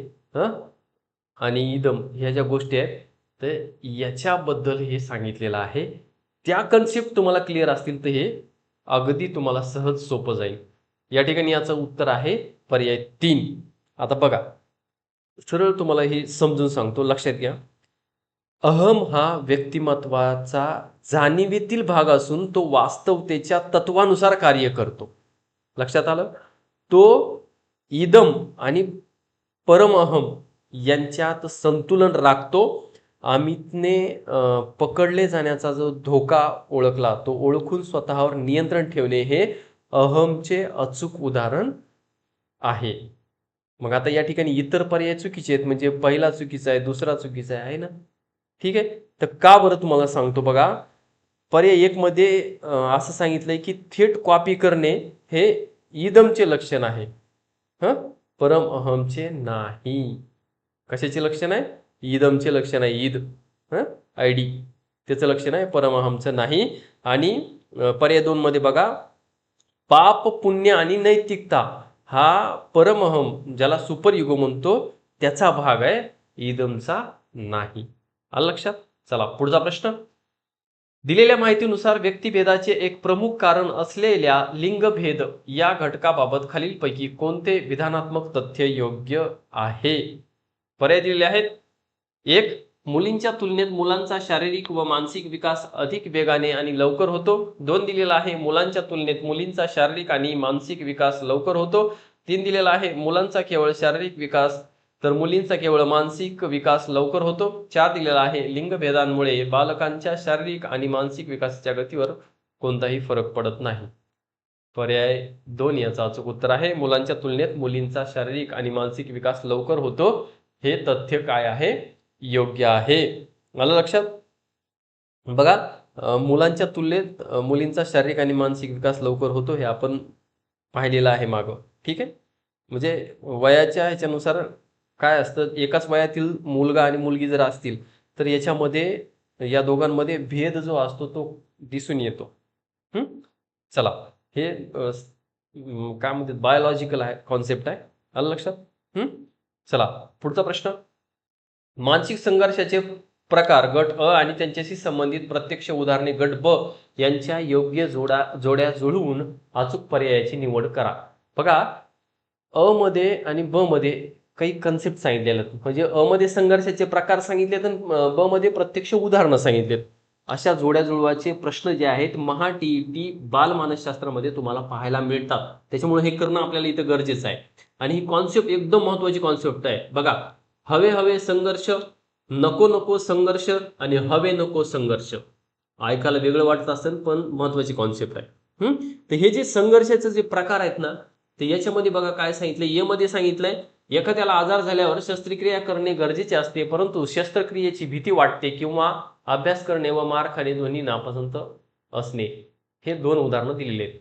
आणि इदम ह्या ज्या गोष्टी आहेत तर याच्याबद्दल हे सांगितलेलं आहे. त्या कन्सेप्ट तुम्हाला क्लिअर असतील तर हे अगदी तुम्हाला सहज सोपं जाईल. या ठिकाणी याचं उत्तर आहे पर्याय 3. आता बघा, सरळ तुम्हाला हे समजून सांगतो, लक्षात घ्या. अहम हा व्यक्तिमत्वाचा जाणीवेतील भाग असून तो वास्तवतेच्या तत्वानुसार कार्य करतो. लक्षात आलं. तो इदम आणि परमअहम यांच्यात संतुलन राखतो. अमितने पकडले जाण्याचा जो धोका ओळखला तो ओळखून स्वतःवर नियंत्रण ठेवणे हे अहमचे अचूक उदाहरण आहे. मग आता या ठिकाणी इतर पर्याय चुकीचे आहेत, म्हणजे पहिला चुकीचा आहे, दुसरा चुकीचा आहे ना. ठीक आहे, तर का बरं तुम्हाला सांगतो बघा. पर्याय 1 मध्ये असं सांगितलंय की थेट कॉपी करणे हे इदमचे लक्षण आहे, परम अहमचे नाही. कशाचे लक्षण आहे? इदमचे लक्षण आहे. ईद आयडी त्याचं लक्षण आहे, परमअहमचं नाही. आणि पर्याय 2 मध्ये बघा, पाप पुण्य आणि नैतिकता हा परमअहम ज्याला सुपर युगो म्हणतो त्याचा भाग आहे, इदमचा नाही. आलं लक्षात? चला पुढचा प्रश्न. दिलेल्या माहितीनुसार व्यक्तिभेदाचे एक प्रमुख कारण असलेल्या लिंगभेद या घटकाबाबत खालीलपैकी कोणते विधानात्मक तथ्य योग्य आहे? पर्याय दिलेले आहेत. 1. मुलींच्या तुलनेत मुलांचा शारीरिक व मानसिक विकास अधिक वेगाने आणि लवकर होतो. 2 दिलेला आहे, मुलांच्या तुलनेत मुलींचा शारीरिक आणि मानसिक विकास लवकर होतो. 3 दिलेला आहे, मुलांचा केवळ शारीरिक विकास तर मुलींचा केवळ मानसिक विकास लवकर होतो. 4 दिलेला आहे, लिंगभेदांमुळे बालकांच्या शारीरिक आणि मानसिक विकासाच्या गतीवर कोणताही फरक पडत नाही. पर्याय 2 याचा अचूक उत्तर आहे, मुलांच्या तुलनेत मुलींचा शारीरिक आणि मानसिक विकास लवकर होतो. हे तथ्य काय आहे? योग्य आहे. मला लक्षात बघा, मुलांच्या तुलनेत मुलींचा शारीरिक आणि मानसिक विकास लवकर होतो हे आपण पाहिलेलं आहे मागं. ठीक आहे, म्हणजे वयाच्या ह्याच्यानुसार काय असतं, एकाच वयातील मुलगा आणि मुलगी जर असतील तर याच्यामध्ये या दोघांमध्ये भेद जो असतो तो दिसून येतो. चला, हे काय म्हणतात, बायोलॉजिकल आहे, कॉन्सेप्ट आहे. आलं लक्षात? चला पुढचा प्रश्न. मानसिक संघर्षाचे प्रकार गट अ आणि त्यांच्याशी संबंधित प्रत्यक्ष उदाहरणे गट ब यांच्या योग्य जोड्या जुळवून अचूक पर्यायाची निवड करा. बघा, अ मध्ये आणि ब मध्ये काही कन्सेप्ट सांगितलेले आहेत, म्हणजे अ मध्ये संघर्षाचे प्रकार सांगितलेत आणि ब मध्ये प्रत्यक्ष उदाहरणं सांगितलेत. अशा जोड्या जुळवाचे प्रश्न जे आहेत महा टीईटी बालमानसशास्त्रामध्ये तुम्हाला पाहायला मिळतात. त्याच्यामुळे हे करणं आपल्याला इथं गरजेचं आहे. आणि ही कॉन्सेप्ट एकदम महत्वाची कॉन्सेप्ट आहे. बघा, हवे हवे संघर्ष, नको नको संघर्ष आणि हवे नको संघर्ष. ऐकायला वेगळं वाटत असेल पण महत्वाची कॉन्सेप्ट आहे. तर हे जे संघर्षाचे जे प्रकार आहेत ना, तर याच्यामध्ये बघा काय सांगितलंय. ए मध्ये सांगितलंय, एखाद्याला आजार झाल्यावर शस्त्रक्रिया करणे गरजेचे असते, परंतु शस्त्रक्रियेची भीती वाटते किंवा अभ्यास करणे व मार खाणे दोन्ही नापसंत असणे. हे 2 उदाहरणं दिलेली आहेत.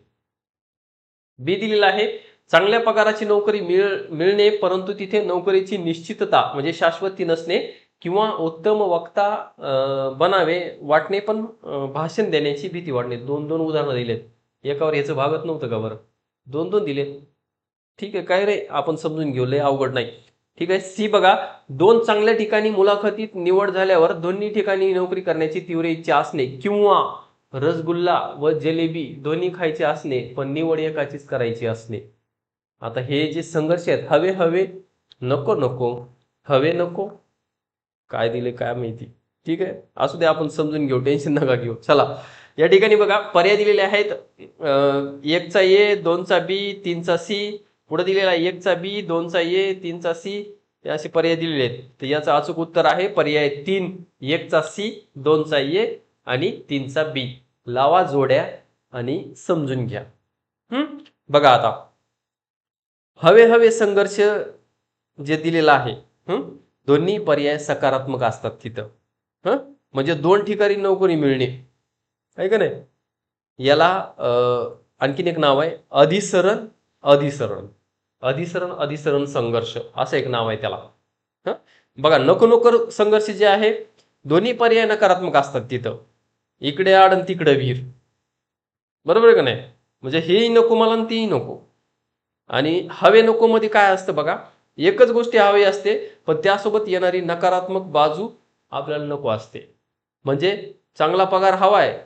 बी दिलेलं आहे, चांगल्या पगाराची नोकरी मिळणे परंतु तिथे नोकरीची निश्चितता म्हणजे शाश्वती नसणे किंवा उत्तम वक्ता बनावे वाटणे पण भाषण देण्याची भीती वाटणे. 2 उदाहरणं दिलेत. एकावर याचं भागत नव्हतं का बरं? 2 दिलेत. ठीक आहे, काय रे, आपण समजून घेऊ, लय अवघड नाही. ठीक आहे. सी बघा, 2 चांगल्या ठिकाणी मुलाखतीत निवड झाल्यावर दोन्ही ठिकाणी नोकरी करण्याची तीव्र इच्छा असणे किंवा रसगुल्ला व जिलेबी दोन्ही खायचे असणे पण निवड एकाचीच करायची असणे. आता हे जे संघर्ष आहेत, हवे हवे, नको नको, हवे नको, काय दिले काय माहिती. ठीक आहे, असू दे, आपण समजून घेऊ, टेन्शन नका घेऊ. चला, या ठिकाणी बघा पर्याय दिलेले आहेत. 1 चा ए, 2 चा बी, 3 चा सी. पुढे दिलेला 1 चा बी, 2 चा ए, 3 चा सी. हे असे पर्याय दिलेले आहेत. तर याचं अचूक उत्तर आहे पर्याय 3, 1 चा सी, 2 चा ए आणि 3 चा बी. लावा जोड्या आणि समजून घ्या. बघा आता, हवे हवे संघर्ष जे दिलेला आहे, दोन्ही पर्याय सकारात्मक असतात तिथं. म्हणजे 2 ठिकाणी नोकरी मिळणे आहे का नाही. याला आणखीन एक नाव आहे अधिसरण अधिसरण अधिसरण अधिसरण संघर्ष असं एक नाव आहे त्याला. बघा, नको नको संघर्ष जे आहे दोन्ही पर्याय नकारात्मक असतात तिथं. इकडे आड आणि तिकडे वीर, बरोबर आहे का नाही. म्हणजे हेही नको मला आणि तेही नको. आणि हवे नको मध्ये काय असतं बघा, एकच गोष्टी हवी असते पण त्यासोबत येणारी नकारात्मक बाजू आपल्याला नको असते. म्हणजे चांगला पगार हवाय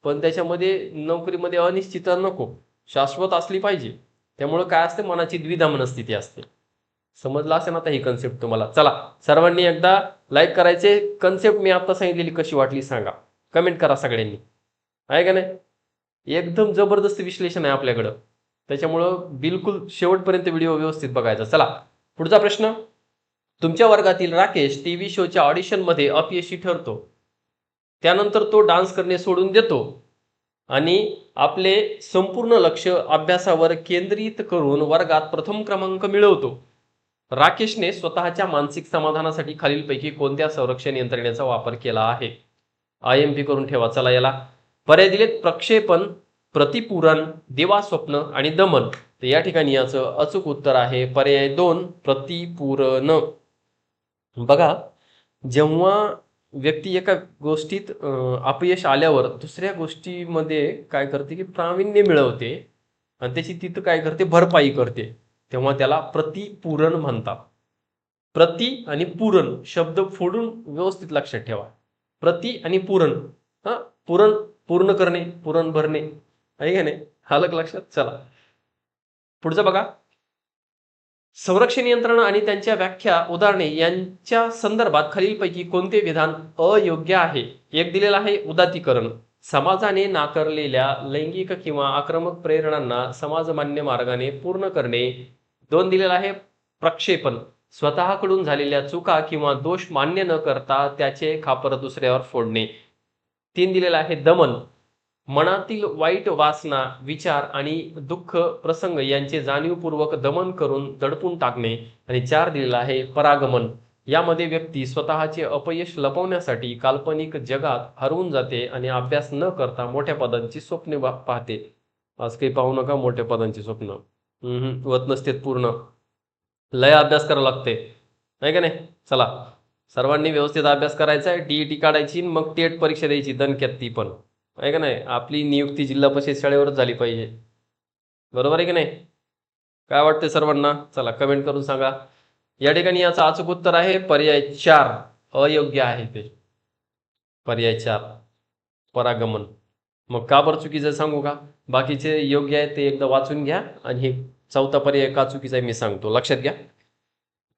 पण त्याच्यामध्ये नोकरीमध्ये अनिश्चितता नको, शाश्वत असली पाहिजे. त्यामुळे काय असते, मनाची द्विधा मनस्थिती असते. समजला असेल आता ही कन्सेप्ट तुम्हाला. चला, सर्वांनी एकदा लाईक करायचे. कन्सेप्ट मी आता सांगितलेली कशी वाटली सांगा, कमेंट करा सगळ्यांनी, आहे का नाही. एकदम जबरदस्त विश्लेषण आहे आपल्याकडं, त्याच्यामुळं बिलकुल शेवटपर्यंत व्हिडिओ व्यवस्थित बघायचा. चला पुढचा प्रश्न. तुमच्या वर्गातील राकेश टीव्ही शोच्या ऑडिशनमध्ये अपयशी ठरतो. त्यानंतर तो डान्स करणे सोडून देतो आणि आपले संपूर्ण लक्ष अभ्यासावर केंद्रित करून वर्गात प्रथम क्रमांक मिळवतो. राकेशने स्वतःच्या मानसिक समाधानासाठी खालीलपैकी कोणत्या संरक्षण यंत्रणेचा वापर केला आहे? IMP करून ठेवा. चला याला पर्याय दिलेत: प्रक्षेपण, प्रतिपूरण, दिवास्वप्न आणि दमन. तर या ठिकाणी याचं अचूक उत्तर आहे पर्याय 2, प्रतिपूरण. बघा, जेव्हा व्यक्ती एका गोष्टीत अपयश आल्यावर दुसऱ्या गोष्टीमध्ये काय करते की प्रावीण्य मिळवते आणि त्याची तिथं काय करते, भरपाई करते, तेव्हा त्याला प्रतिपूरण म्हणतात. प्रति आणि पूरण शब्द फोडून व्यवस्थित लक्षात ठेवा. प्रति आणि पूरण. पूरण पूर्ण करणे, पूरण भरणे, आहे का नाही? आलं लक्षात? चला पुढचं बघा. संरक्षण यंत्रणा आणि त्यांच्या व्याख्या, उदाहरणे यांच्या संदर्भात खालीलपैकी कोणते विधान अयोग्य आहे? एक दिलेलं आहे उदात्तीकरण, समाजाने नाकारलेल्या लैंगिक किंवा आक्रमक प्रेरणांना समाजमान्य मार्गाने पूर्ण करणे. 2 दिलेला आहे प्रक्षेपण, स्वतःकडून झालेल्या चुका किंवा दोष मान्य न करता त्याचे खापर दुसऱ्यावर फोडणे. 3 दिलेला आहे दमन, मनातील वाईट वासना, विचार आणि दुःख प्रसंग यांचे जाणीवपूर्वक दमन करून दडपून टाकणे. आणि 4 दिलेला आहे परागमन, यामध्ये व्यक्ती स्वतःचे अपयश लपवण्यासाठी काल्पनिक जगात हरवून जाते आणि अभ्यास न करता मोठ्या पदांची स्वप्ने पाहते. आज काही पाहू नका मोठ्या पदांची स्वप्न, होत नसते पूर्ण. लय अभ्यास करावा लागते, नाही का नाही? चला सर्वांनी व्यवस्थित अभ्यास करायचा आहे. DET काढायची, मग टेट परीक्षा द्यायची दणक्यात, ती पण, आहे का नाही? आपली नियुक्ती जिल्हा परिषद शाळेवरच झाली पाहिजे, बरोबर आहे की नाही? काय वाटते सर्वांना? चला कमेंट करून सांगा. या ठिकाणी याचं अचूक उत्तर आहे पर्याय 4, अयोग्य आहे ते पर्याय 4, परागमन. मग का बरं चुकीचं सांगू का? बाकीचे योग्य आहे ते एकदा वाचून घ्या आणि हे चौथा पर्याय का चुकीचा आहे मी सांगतो, लक्षात घ्या.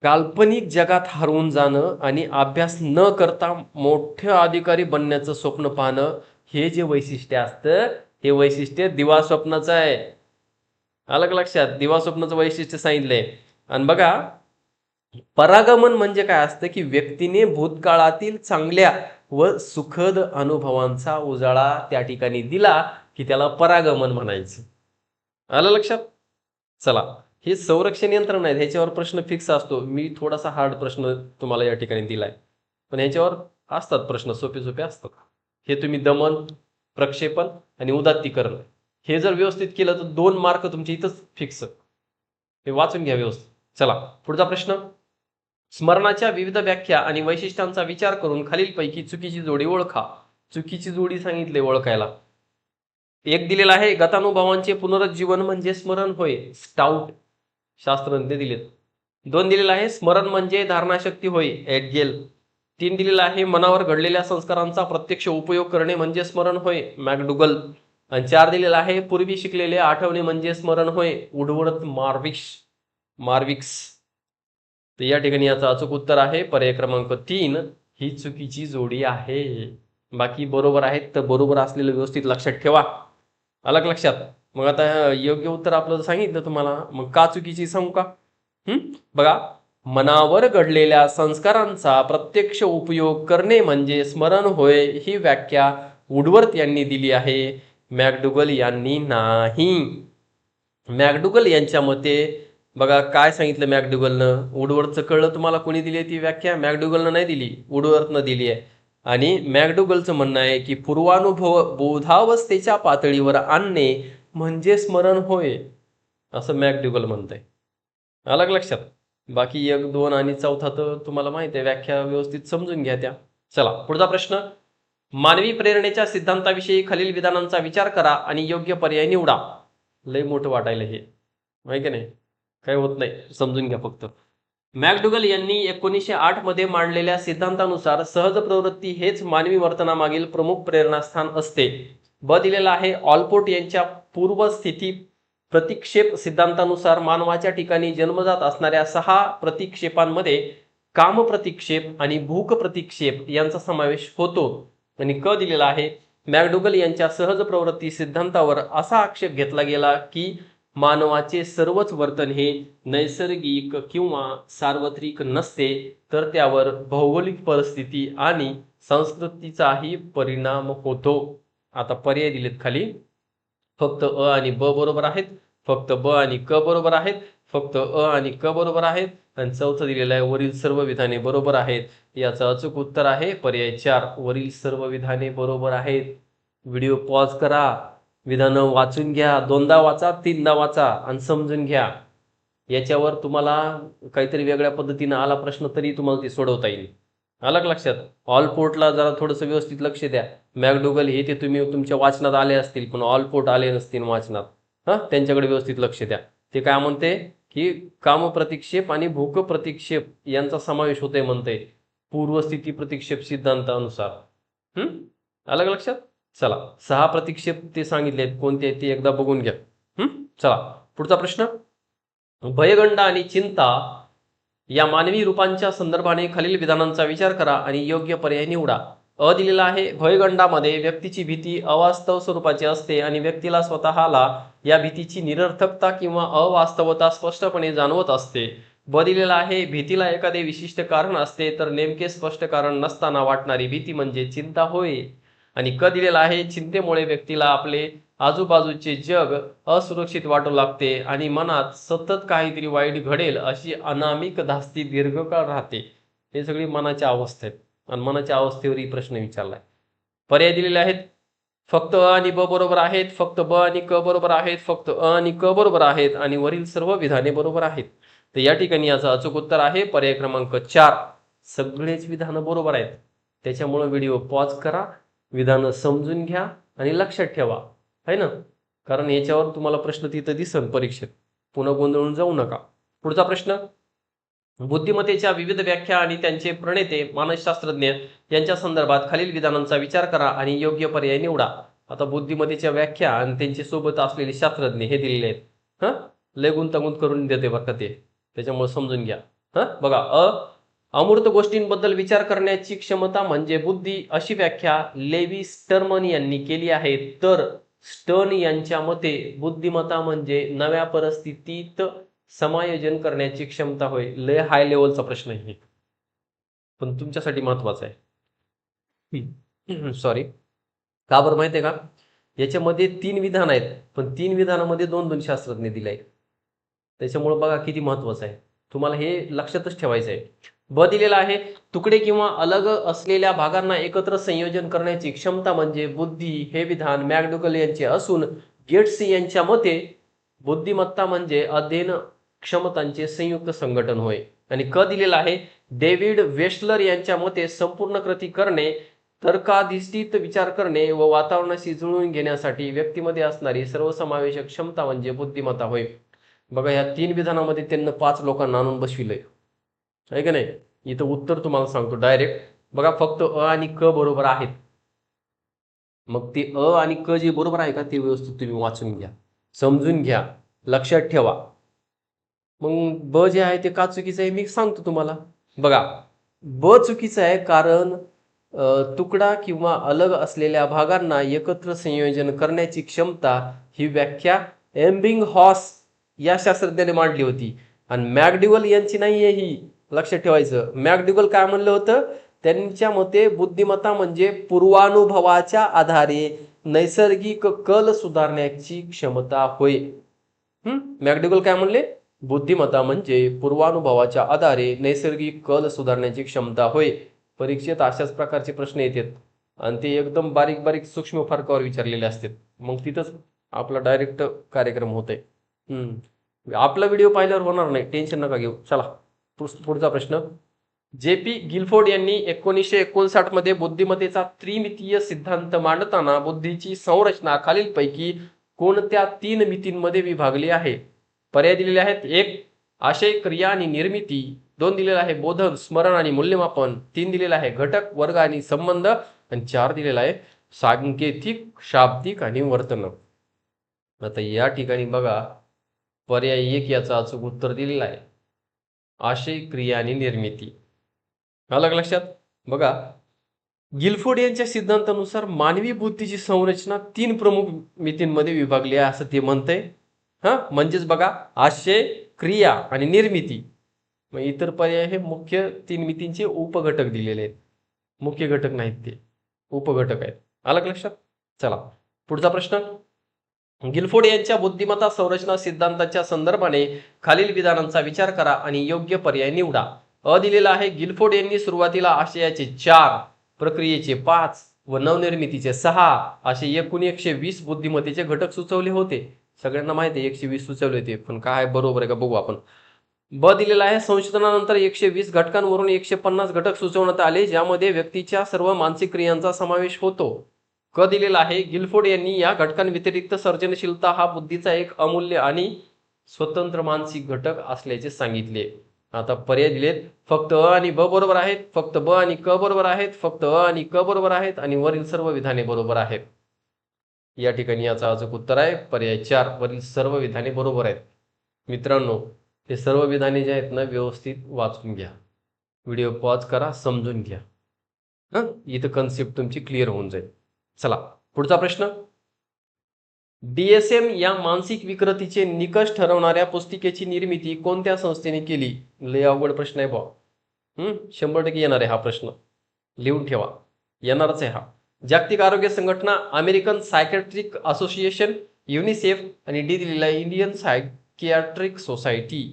काल्पनिक जगात हरवून जाणं आणि अभ्यास न करता मोठ्या अधिकारी बनण्याचं स्वप्न पाहणं, हे जे वैशिष्ट्य असतं हे वैशिष्ट्य दिवास्वप्नाचं आहे. अलग लक्षात, दिवास्वप्नाचं वैशिष्ट्य सांगितलंय. आणि बघा, परागमन म्हणजे काय असतं की व्यक्तीने भूतकाळातील चांगल्या व सुखद अनुभवांचा उजाळा त्या ठिकाणी दिला की त्याला परागमन म्हणायचं. आलं लक्षात? चला, हे संरक्षण यंत्रणा आहे, ह्याच्यावर प्रश्न फिक्स असतो. मी थोडासा हार्ड प्रश्न तुम्हाला या ठिकाणी दिलाय, पण ह्याच्यावर असतात प्रश्न, सोपे सोपे असतात. हे तुम्ही दमन, प्रक्षेपण आणि उदात्तीकरण हे जर व्यवस्थित केलं तर 2 मार्क तुमचे इथंच फिक्स. हे वाचून घ्या व्यवस्थित. चला पुढचा प्रश्न. स्मरणाच्या विविध व्याख्या आणि वैशिष्ट्यांचा विचार करून खालीलपैकी चुकीची जोडी ओळखा. चुकीची जोडी सांगितले ओळखायला. 1 दिलेला आहे गतानुभवांचे पुनरुज्जीवन म्हणजे स्मरण होय, स्टाउट शास्त्रज्ञ दिलेत. 2 दिलेला आहे स्मरण म्हणजे धारणाशक्ती होय, एडगेल. 3 दिलेला आहे मनावर घडलेल्या संस्कारांचा प्रत्यक्ष उपयोग करणे म्हणजे स्मरण होय, मॅकडुगल. आणि 4 दिलेला आहे पूर्वी शिकलेले आठवणे म्हणजे स्मरण होय, वुडवर्थ मार्विक्स. तर या ठिकाणी याचं अचूक उत्तर आहे पर्याय क्रमांक 3, ही चुकीची जोडी आहे. बाकी बरोबर आहेत, तर बरोबर असलेलं व्यवस्थित लक्षात ठेवा. अलग लक्षात. मग आता योग्य उत्तर आपलं सांगितलं तुम्हाला, मग का चुकीची सांगू का? बघा, मनावर घडलेल्या संस्कारांचा प्रत्यक्ष उपयोग करणे म्हणजे स्मरण होय, ही व्याख्या वुडवर्थ यांनी दिली आहे, मॅकडुगल यांनी नाही. मॅकडुगल यांच्या मते बघा काय सांगितलं मॅकडुगलनं, वुडवर्थचं कळलं तुम्हाला कोणी दिली ती व्याख्या? मॅकडुगलनं नाही दिली, वुडवर्थनं दिली आहे. आणि मॅकडुगलचं म्हणणं आहे की पूर्वानुभव बोधावस्थेच्या पातळीवर आणणे म्हणजे स्मरण होय, असं मॅकडुगल म्हणतंय. अलग लक्षात. बाकी 1, 2 आणि चौथा तर तुम्हाला माहिती आहे, व्याख्या व्यवस्थित समजून घ्या त्या. चला पुढचा प्रश्न. मानवी प्रेरणेच्या सिद्धांताविषयी खालील विधानांचा विचार करा आणि योग्य पर्याय निवडा. लय मोठं वाटायला हे, माहिती नाही, काही होत नाही, समजून घ्या फक्त. मॅकडुगल यांनी 1908 मध्ये मांडलेल्या सिद्धांतानुसार सहज प्रवृत्ती हेच मानवी वर्तनामागील प्रमुख प्रेरणास्थान असते. ब दिलेला आहे ऑलपोर्ट यांच्या पूर्वस्थिती प्रतिक्षेप सिद्धांतानुसार मानवाच्या ठिकाणी जन्मजात असणाऱ्या 6 प्रतिक्षेपांमध्ये काम प्रतिक्षेप आणि भूक प्रतिक्षेप यांचा समावेश होतो. आणि क दिलेला आहे मॅकडुगल यांच्या सहज प्रवृत्ती सिद्धांतावर असा आक्षेप घेतला गेला की मानवाचे सर्वच वर्तन हे नैसर्गिक किंवा सार्वत्रिक नसते, तर त्यावर भौगोलिक परिस्थिती आणि संस्कृतीचाही परिणाम होतो. आता पर्याय दिलेत खाली. फक्त अ आणि ब बरोबर आहेत, फक्त ब आणि क बरोबर आहेत, फक्त अ आणि क बरोबर आहेत, आणि चौथं दिलेलं आहे वरील सर्व विधाने बरोबर आहेत. याचं अचूक उत्तर आहे पर्याय 4, वरील सर्व विधाने बरोबर आहेत. व्हिडिओ पॉज करा, विधानं वाचून घ्या, दोनदा वाचा, तीनदा वाचा आणि समजून घ्या. याच्यावर तुम्हाला काहीतरी वेगळ्या पद्धतीनं आला प्रश्न तरी तुम्हाला ते सोडवता येईल. आलं का लक्षात? ऑल पोर्टला जरा थोडंसं व्यवस्थित लक्ष द्या. मॅकडोगल हे ते तुम्ही तुमच्या वाचनात आले असतील, पण ऑल पोर्ट आले नसतील वाचनात. त्यांच्याकडे व्यवस्थित लक्ष द्या. ते काय म्हणते की कामप्रतिक्षेप आणि भूक प्रतिक्षेप यांचा समावेश होतोय म्हणते पूर्वस्थिती प्रतिक्षेप सिद्धांतानुसार. आलं का लक्षात? चला, 6 प्रतिक्षेप ते सांगितले कोणते आहेत ते एकदा बघून घ्या. चला पुढचा प्रश्न. भयगंड आणि चिंता या मानवी रूपांच्या संदर्भाने खालील विधानांचा विचार करा आणि योग्य पर्याय निवडा. अ दिलेला आहे, भयगंडामध्ये व्यक्तीची भीती अवास्तव स्वरूपाची असते आणि व्यक्तीला स्वतःला या भीतीची निरर्थकता किंवा अवास्तवता स्पष्टपणे जाणवत असते. ब दिलेला आहे, भीतीला एखादे विशिष्ट कारण असते तर नेमके स्पष्ट कारण नसताना वाटणारी भीती म्हणजे चिंता होय. आणि क दिलेला आहे, चिंतेमुळे व्यक्तीला आपले आजूबाजूचे जग असुरक्षित वाटू लागते आणि मनात सतत काहीतरी वाईट घडेल अशी अनामिक धास्ती दीर्घकाळ राहते. हे सगळी मनाच्या अवस्था आहेत आणि मनाच्या अवस्थेवरही प्रश्न विचारलाय. पर्याय दिलेले आहेत, फक्त अ आणि ब बरोबर आहेत, फक्त ब आणि क बरोबर आहेत, फक्त अ आणि क बरोबर आहेत आणि वरील सर्व विधाने बरोबर आहेत. तर या ठिकाणी याचं अचूक उत्तर आहे पर्याय क्रमांक 4, सगळेच विधानं बरोबर आहेत. त्याच्यामुळे व्हिडिओ पॉज करा, विधानं समजून घ्या आणि लक्षात ठेवा, है ना? कारण याच्यावर तुम्हाला प्रश्न तिथं दिसन परीक्षेत, पुन्हा गोंधळून जाऊ नका. पुढचा प्रश्न. बुद्धिमत्तेच्या विविध व्याख्या आणि त्यांचे प्रणेते मानसशास्त्रज्ञ यांच्या संदर्भात खालील विधानांचा विचार करा आणि योग्य पर्याय निवडा. आता बुद्धिमत्तेच्या व्याख्या आणि त्यांचे सोबत असलेले शास्त्रज्ञ हे दिलेले आहेत. लय गुंतागुंत करून देते बरं का ते, त्याच्यामुळे समजून घ्या. बघा, अमूर्त गोष्टींबद्दल विचार करण्याची क्षमता म्हणजे बुद्धी, अशी व्याख्या लेवी स्टर्मन यांनी केली आहे. तर स्टर्न यांच्या मते बुद्धिमत्ता म्हणजे नव्या परिस्थितीत समायोजन करण्याची क्षमता होय. लय हाय लेवलचा प्रश्न आहे, पण तुमच्यासाठी महत्वाचा आहे. सॉरी, का बरं माहिती आहे का? याच्यामध्ये 3 विधान आहेत, पण 3 विधानामध्ये 2-2 शास्त्रज्ञ दिले आहेत. त्याच्यामुळे बघा किती महत्वाचं आहे, तुम्हाला हे लक्षातच ठेवायचं आहे. ब दिलेला आहे, तुकडे किंवा अलग असलेल्या भागांना एकत्र संयोजन करण्याची क्षमता म्हणजे बुद्धी. हे विधान मॅकडोगल यांचे असून गेट्स यांच्या मते बुद्धिमत्ता म्हणजे अध्ययन क्षमतांचे संयुक्त संघटन होय. आणि क दिलेला आहे, डेव्हिड वेस्लर यांच्या मते संपूर्ण कृती करणे, तर्काधिष्ठित विचार करणे व वातावरणाशी जुळवून घेण्यासाठी व्यक्तीमध्ये असणारी सर्वसमावेशक क्षमता म्हणजे बुद्धिमत्ता होय. बघा, या 3 विधानामध्ये त्यांना 5 लोकांना आणून बसविलंय, आहे का नाही? इथं उत्तर तुम्हाला सांगतो डायरेक्ट. बघा, फक्त अ आणि क बरोबर आहेत. मग ते अ आणि क जे बरोबर आहे का ते व्यवस्थित तुम्ही वाचून घ्या, समजून घ्या, लक्षात ठेवा. मग ब जे आहे ते का चुकीचं आहे मी सांगतो तुम्हाला. बघा, ब चुकीचं आहे कारण तुकडा किंवा अलग असलेल्या भागांना एकत्र संयोजन करण्याची क्षमता ही व्याख्या एबिंगहॉस या शास्त्रज्ञाने मांडली होती आणि मॅकडोगल यांची नाही आहे ही, लक्षात ठेवायचं. मॅकडोगल काय म्हणलं होतं? त्यांच्या मते बुद्धिमत्ता म्हणजे पूर्वानुभवाच्या आधारे नैसर्गिक कल सुधारण्याची क्षमता होय. मॅकडोगल काय म्हणले? बुद्धिमत्ता म्हणजे पूर्वानुभवाच्या आधारे नैसर्गिक कल सुधारण्याची क्षमता होय. परीक्षेत अशाच प्रकारचे प्रश्न येतात आणि ते एकदम बारीक बारीक सूक्ष्म फरकावर विचारलेले असतात. मग तिथंच आपला डायरेक्ट कार्यक्रम होतोय. आपला व्हिडिओ पाहिल्यावर होणार नाही, टेन्शन नका घेऊ. चला पुढचा प्रश्न. जे.पी. गिलफोर्ड यांनी 1959 मध्ये बुद्धिमत्तेचा त्रिमितीय सिद्धांत मांडताना बुद्धीची संरचना खालीलपैकी कोणत्या 3 मितींमध्ये विभागली आहे? पर्याय दिलेले आहेत. 1, आशय, क्रिया आणि निर्मिती. 2 दिलेला आहे बोधन, स्मरण आणि मूल्यमापन. 3 दिलेला आहे घटक, वर्ग आणि संबंध. आणि 4 दिलेला आहे सांकेतिक, शाब्दिक आणि वर्तन. आता या ठिकाणी बघा, पर्याय 1 याचा अचूक उत्तर दिलेला आहे, आशय, क्रिया आणि निर्मिती. आलं लक्षात? बघा, गिलफोर्ड यांच्या सिद्धांतानुसार मानवी बुद्धीची संरचना 3 प्रमुख मितींमध्ये विभागली आहे असं ते म्हणतंय. म्हणजेच बघा आशय, क्रिया आणि निर्मिती. मग इतर पर्याय हे मुख्य 3 मितींचे उपघटक दिलेले आहेत, मुख्य घटक नाहीत, ते उपघटक आहेत. आलं का लक्षात? चला पुढचा प्रश्न. गिलफोर्ड यांच्या बुद्धिमत्ता संरचना सिद्धांताच्या संदर्भाने खालील विधानांचा विचार करा आणि योग्य पर्याय निवडा. दिलेला आहे, गिलफोर्ड यांनी सुरुवातीला आशयाचे 4, प्रक्रियेचे 5 व नवनिर्मितीचे 6 असे एकूण 120 बुद्धिमत्तेचे घटक सुचवले होते. सगळ्यांना माहिती आहे 120 सुचवले होते, पण काय बरोबर आहे का बघू आपण. दिलेला आहे, संशोधनानंतर 120 घटकांवरून 150 घटक सुचवण्यात आले, ज्यामध्ये व्यक्तीच्या सर्व मानसिक क्रियांचा समावेश होतो. दिलेला आहे, गिलफोर्ड यांनी या घटकांव्यतिरिक्त सर्जनशीलता हा बुद्धीचा एक अमूल्य आणि स्वतंत्र मानसिक घटक असल्याचे सांगितले. आता पर्याय दिलेत, फक्त अ आणि ब बरोबर आहेत, फक्त ब आणि क बरोबर आहेत, फक्त अ आणि क बरोबर आहेत आणि वरील सर्व विधाने बरोबर आहेत. या ठिकाणी याचा अचूक उत्तर आहे पर्याय 4, वरील सर्व विधाने बरोबर आहेत. मित्रांनो, हे सर्व विधाने जे आहेत ना व्यवस्थित वाचून घ्या, व्हिडिओ पॉज करा, समजून घ्या. इथं कन्सेप्ट तुमची क्लिअर होऊन जाईल. चला पुढचा प्रश्न. DSM या मानसिक विकृतीचे निकष ठरवणाऱ्या पुस्तिकेची निर्मिती कोणत्या संस्थेने केली? लय अवघड प्रश्न आहे बा. 100% येणार आहे हा प्रश्न, लिहून ठेवा, येणारच आहे हा. जागतिक आरोग्य संघटना, अमेरिकन सायकॅट्रिक असोसिएशन, युनिसेफ आणि डी दिलेला इंडियन सायकियाट्रिक सोसायटी.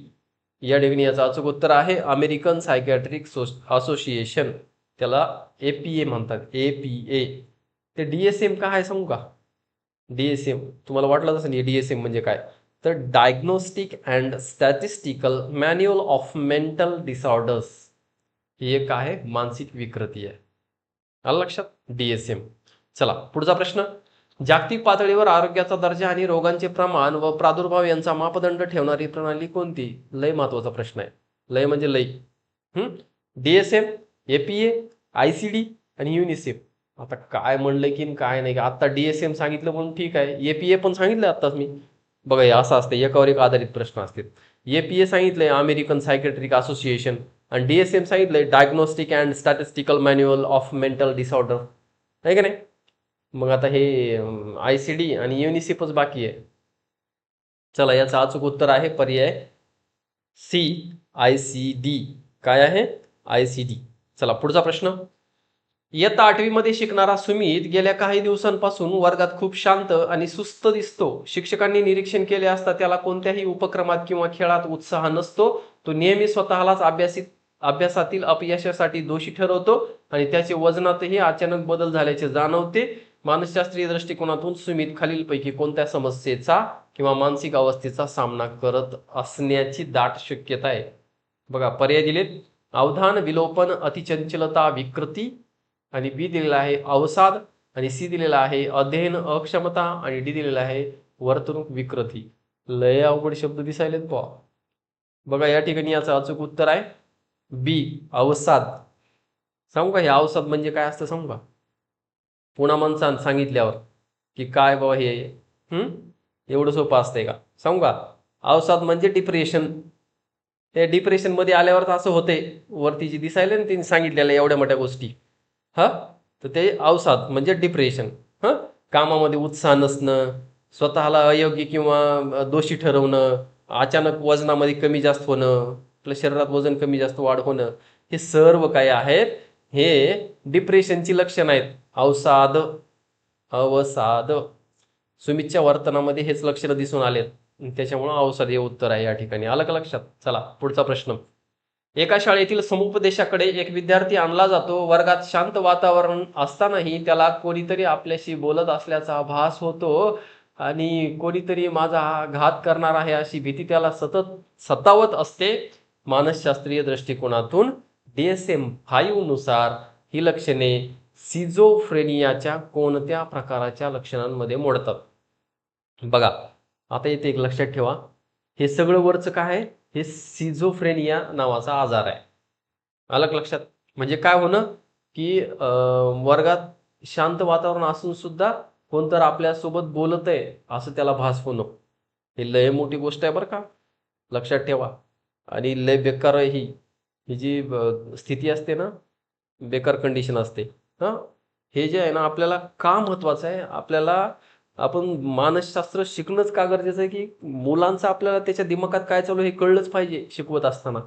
या ठिकाणी याचा अचूक उत्तर आहे अमेरिकन सायकॅट्रिक असोसिएशन, त्याला APA म्हणतात, APA. ते DSM काय आहे सांगू का? DSM तुम्हाला वाटलं असेल DSM म्हणजे काय, तर diagnostic and statistical manual of mental disorders, ही एक आहे मानसिक विकृती आहे. आलं लक्षात? DSM. चला पुढचा प्रश्न. जागतिक पातळीवर आरोग्याचा दर्जा आणि रोगांचे प्रमाण व प्रादुर्भाव यांचा मापदंड ठेवणारी प्रणाली कोणती? लय महत्वाचा प्रश्न आहे, लय म्हणजे लय. DSM, APA, ICD आणि युनिसेफ. आता काय म्हणलं की काय नाही, आता DSM सांगितलं म्हणून ठीक आहे, APA पण सांगितलं आताच मी. बघा हे असं असतं, एकावर एक आधारित प्रश्न असतात. APA सांगितलंय अमेरिकन सायकॅट्रिक असोसिएशन आणि DSM सांगितलंय diagnostic and statistical manual of mental disorder, आहे का नाही? मग आता हे ICD आणि युनिसेफच बाकी आहे. चला याचं अचूक उत्तर आहे पर्याय C, ICD. काय आहे? ICD. चला पुढचा प्रश्न. इयत्ता 8वी मध्ये शिकणारा सुमित गेल्या काही दिवसांपासून वर्गात खूप शांत आणि सुस्त दिसतो. शिक्षकांनी निरीक्षण केले असता त्याला कोणत्याही उपक्रमात किंवा खेळात उत्साह नसतो. तो नेहमी स्वतःलाच अभ्यासातील अपयशासाठी दोषी ठरवतो आणि त्याचे वजनातही अचानक बदल झाल्याचे जाणवते. मानसशास्त्रीय दृष्टिकोनातून सुमित खालीलपैकी कोणत्या समस्येचा किंवा मानसिक अवस्थेचा सामना करत असण्याची दाट शक्यता आहे? बघा पर्याय दिलेत, अवधान विलोपन, अतिचंचलता विकृती आणि B दिलेला आहे अवसाद आणि C दिलेला आहे अध्ययन अक्षमता आणि D दिलेला आहे वर्तणूक विकृती. लय अवघड शब्द दिसायलेत बा. बघा या ठिकाणी याचं अचूक उत्तर आहे B, अवसाद. सांगू का हे अवसाद म्हणजे काय असतं सांगू का? पुन्हा माणसानं सांगितल्यावर की काय बाबा हे एवढं सोपं असतंय का? सांगू का? अवसाद म्हणजे डिप्रेशन. त्या डिप्रेशन मध्ये आल्यावर असं होते, वरती जी दिसायला ना त्यांनी सांगितलेल्या एवढ्या मोठ्या गोष्टी, तर ते अवसाद म्हणजे डिप्रेशन. कामामध्ये उत्साह नसणं, स्वतःला अयोग्य किंवा दोषी ठरवणं, अचानक वजनामध्ये कमी जास्त होणं, आपल्या शरीरात वजन कमी जास्त वाढ होणं, हे सर्व काय आहेत? हे डिप्रेशनची लक्षणं आहेत. अवसाद, अवसाद. सुमितच्या वर्तनामध्ये हेच लक्षणं दिसून आलेत, त्याच्यामुळे अवसाद हे उत्तर आहे या ठिकाणी. आलं का लक्षात? चला पुढचा प्रश्न. एका शाळेतील समुपदेशाकडे एक विद्यार्थी आणला जातो. वर्गात शांत वातावरण असतानाही त्याला कोणीतरी आपल्याशी बोलत असल्याचा भास होतो आणि कोणीतरी माझा घात करणार आहे अशी भीती त्याला सतत सतावत असते. मानसशास्त्रीय दृष्टिकोनातून DSM-5 नुसार ही लक्षणे सिझोफ्रेनियाच्या कोणत्या प्रकाराच्या लक्षणांमध्ये मोडतात? बघा आता इथे एक लक्षात ठेवा, हे सगळं वरचं काय आहे? हे सिझोफ्रेनिया नावाचा आजार आहे. आलं लक्षात? म्हणजे काय होणं की वर्गात शांत वातावरण असून सुद्धा कोणतर आपल्यासोबत बोलत आहे असं त्याला भास होणं, हे लय मोठी गोष्ट आहे बरं का, लक्षात ठेवा. आणि लय बेकार ही जी स्थिती असते ना, बेकार कंडिशन असते. हे जे आहे ना आपल्याला का महत्वाचं आहे, आपल्याला आपण मानसशास्त्र शिकणंच का गरजेचं आहे की मुलांचं आपल्याला त्याच्या दिमागात काय चालू आहे हे कळलंच पाहिजे शिकवत असताना.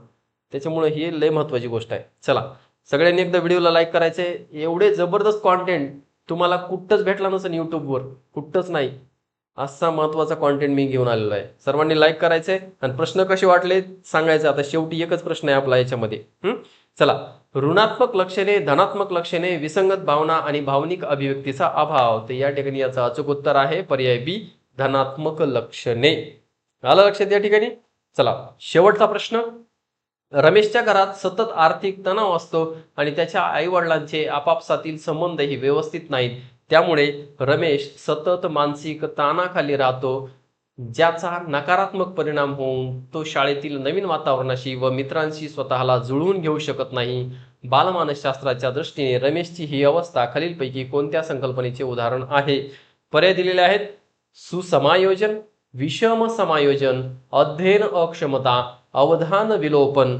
त्याच्यामुळे ही लय महत्त्वाची गोष्ट आहे. चला सगळ्यांनी एकदा व्हिडिओला लाईक करायचे. एवढे जबरदस्त कॉन्टेंट तुम्हाला कुठंच भेटला नसेल यूट्यूबवर, कुठंच नाही. असा महत्त्वाचा कॉन्टेंट मी घेऊन आलेलो आहे. सर्वांनी लाईक करायचंय आणि प्रश्न कसे वाटले सांगायचे. आता शेवटी एकच प्रश्न आहे आपला याच्यामध्ये. चला, ऋणात्मक लक्षणे, धनात्मक लक्षणे, विसंगत भावना आणि भावनिक अभिव्यक्तीचा अभाव. तर या ठिकाणी याचं अचूक उत्तर आहे पर्याय बी, धनात्मक लक्षणे. आलं लक्षात या ठिकाणी. चला शेवटचा प्रश्न. रमेशच्या घरात सतत आर्थिक तणाव असतो आणि त्याच्या आई वडिलांचे आपापसातील संबंधही व्यवस्थित नाहीत. त्यामुळे रमेश सतत मानसिक ताणाखाली राहतो, ज्याचा नकारात्मक परिणाम होऊन तो शाळेतील नवीन वातावरणाशी व मित्रांशी स्वतःला जुळवून घेऊ शकत नाही. बालमानसशास्त्राच्या दृष्टीने रमेशची ही अवस्था खालीलपैकी कोणत्या संकल्पनेचे उदाहरण आहे? पर्याय दिलेले आहेत: सुसमायोजन, विषम समायोजन, अध्ययन अक्षमता, अवधान विलोपन.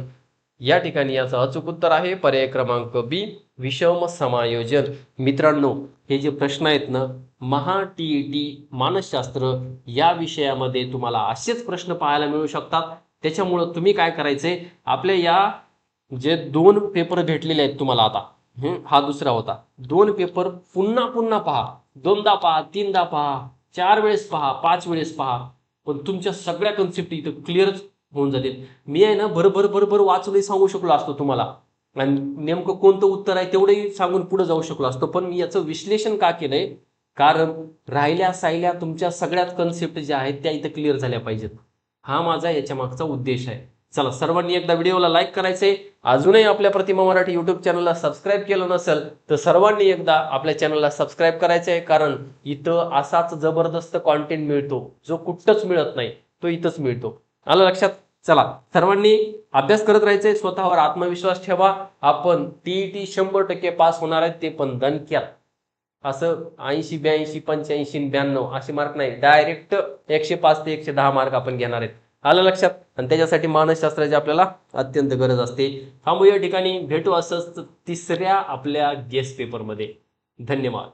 या ठिकाणी याचं अचूक उत्तर आहे पर्याय क्रमांक बी, विषम समायोजन. मित्रांनो, हे जे प्रश्न आहेत ना, TET मानसशास्त्र या विषयामध्ये तुम्हाला असेच प्रश्न पाहायला मिळू शकतात. त्याच्यामुळं तुम्ही काय करायचंय, आपल्या या जे 2 पेपर भेटलेले आहेत तुम्हाला आता, हा दुसरा होता, 2 पेपर पुन्हा पुन्हा पहा, 2दा पहा, 3दा पहा, 4 वेळेस पहा, 5 वेळेस पहा, पण तुमच्या सगळ्या कन्सेप्ट इथं क्लिअरच होऊन जातील. मी आहे ना भर वाचूनही सांगू शकलो असतो तुम्हाला आणि नेमकं कोणतं उत्तर आहे तेवढंही सांगून पुढे जाऊ शकलो असतो. पण मी याचं विश्लेषण का केलंय, कारण राहिल्या सायल्या तुमच्या सगळ्यात कन्सेप्ट ज्या आहेत त्या इथं क्लिअर झाल्या पाहिजेत. हा माझा याच्या मागचा उद्देश आहे. चला सर्वांनी एकदा व्हिडिओला लाईक करायचंय. अजूनही आपल्या प्रतिमा मराठी युट्यूब चॅनलला सबस्क्राईब केलं नसेल तर सर्वांनी एकदा आपल्या चॅनलला सबस्क्राईब करायचंय, कारण इथं असाच जबरदस्त कॉन्टेंट मिळतो जो कुठंच मिळत नाही, तो इथंच मिळतो. आलं लक्षात. चला सर्वांनी अभ्यास करत राहायचंय, स्वतःवर आत्मविश्वास ठेवा. आपण TET 100% पास होणार आहेत, ते पण दणक्यात. असं 80, 82, 85, 92 असे मार्क नाही, डायरेक्ट 105 ते 110 मार्क आपण घेणार आहेत. आलं लक्षात. आणि त्याच्यासाठी मानसशास्त्राची आपल्याला अत्यंत गरज असते. थांबू या ठिकाणी, भेटू असंच 3ऱ्या आपल्या गेस्ट पेपरमध्ये. धन्यवाद.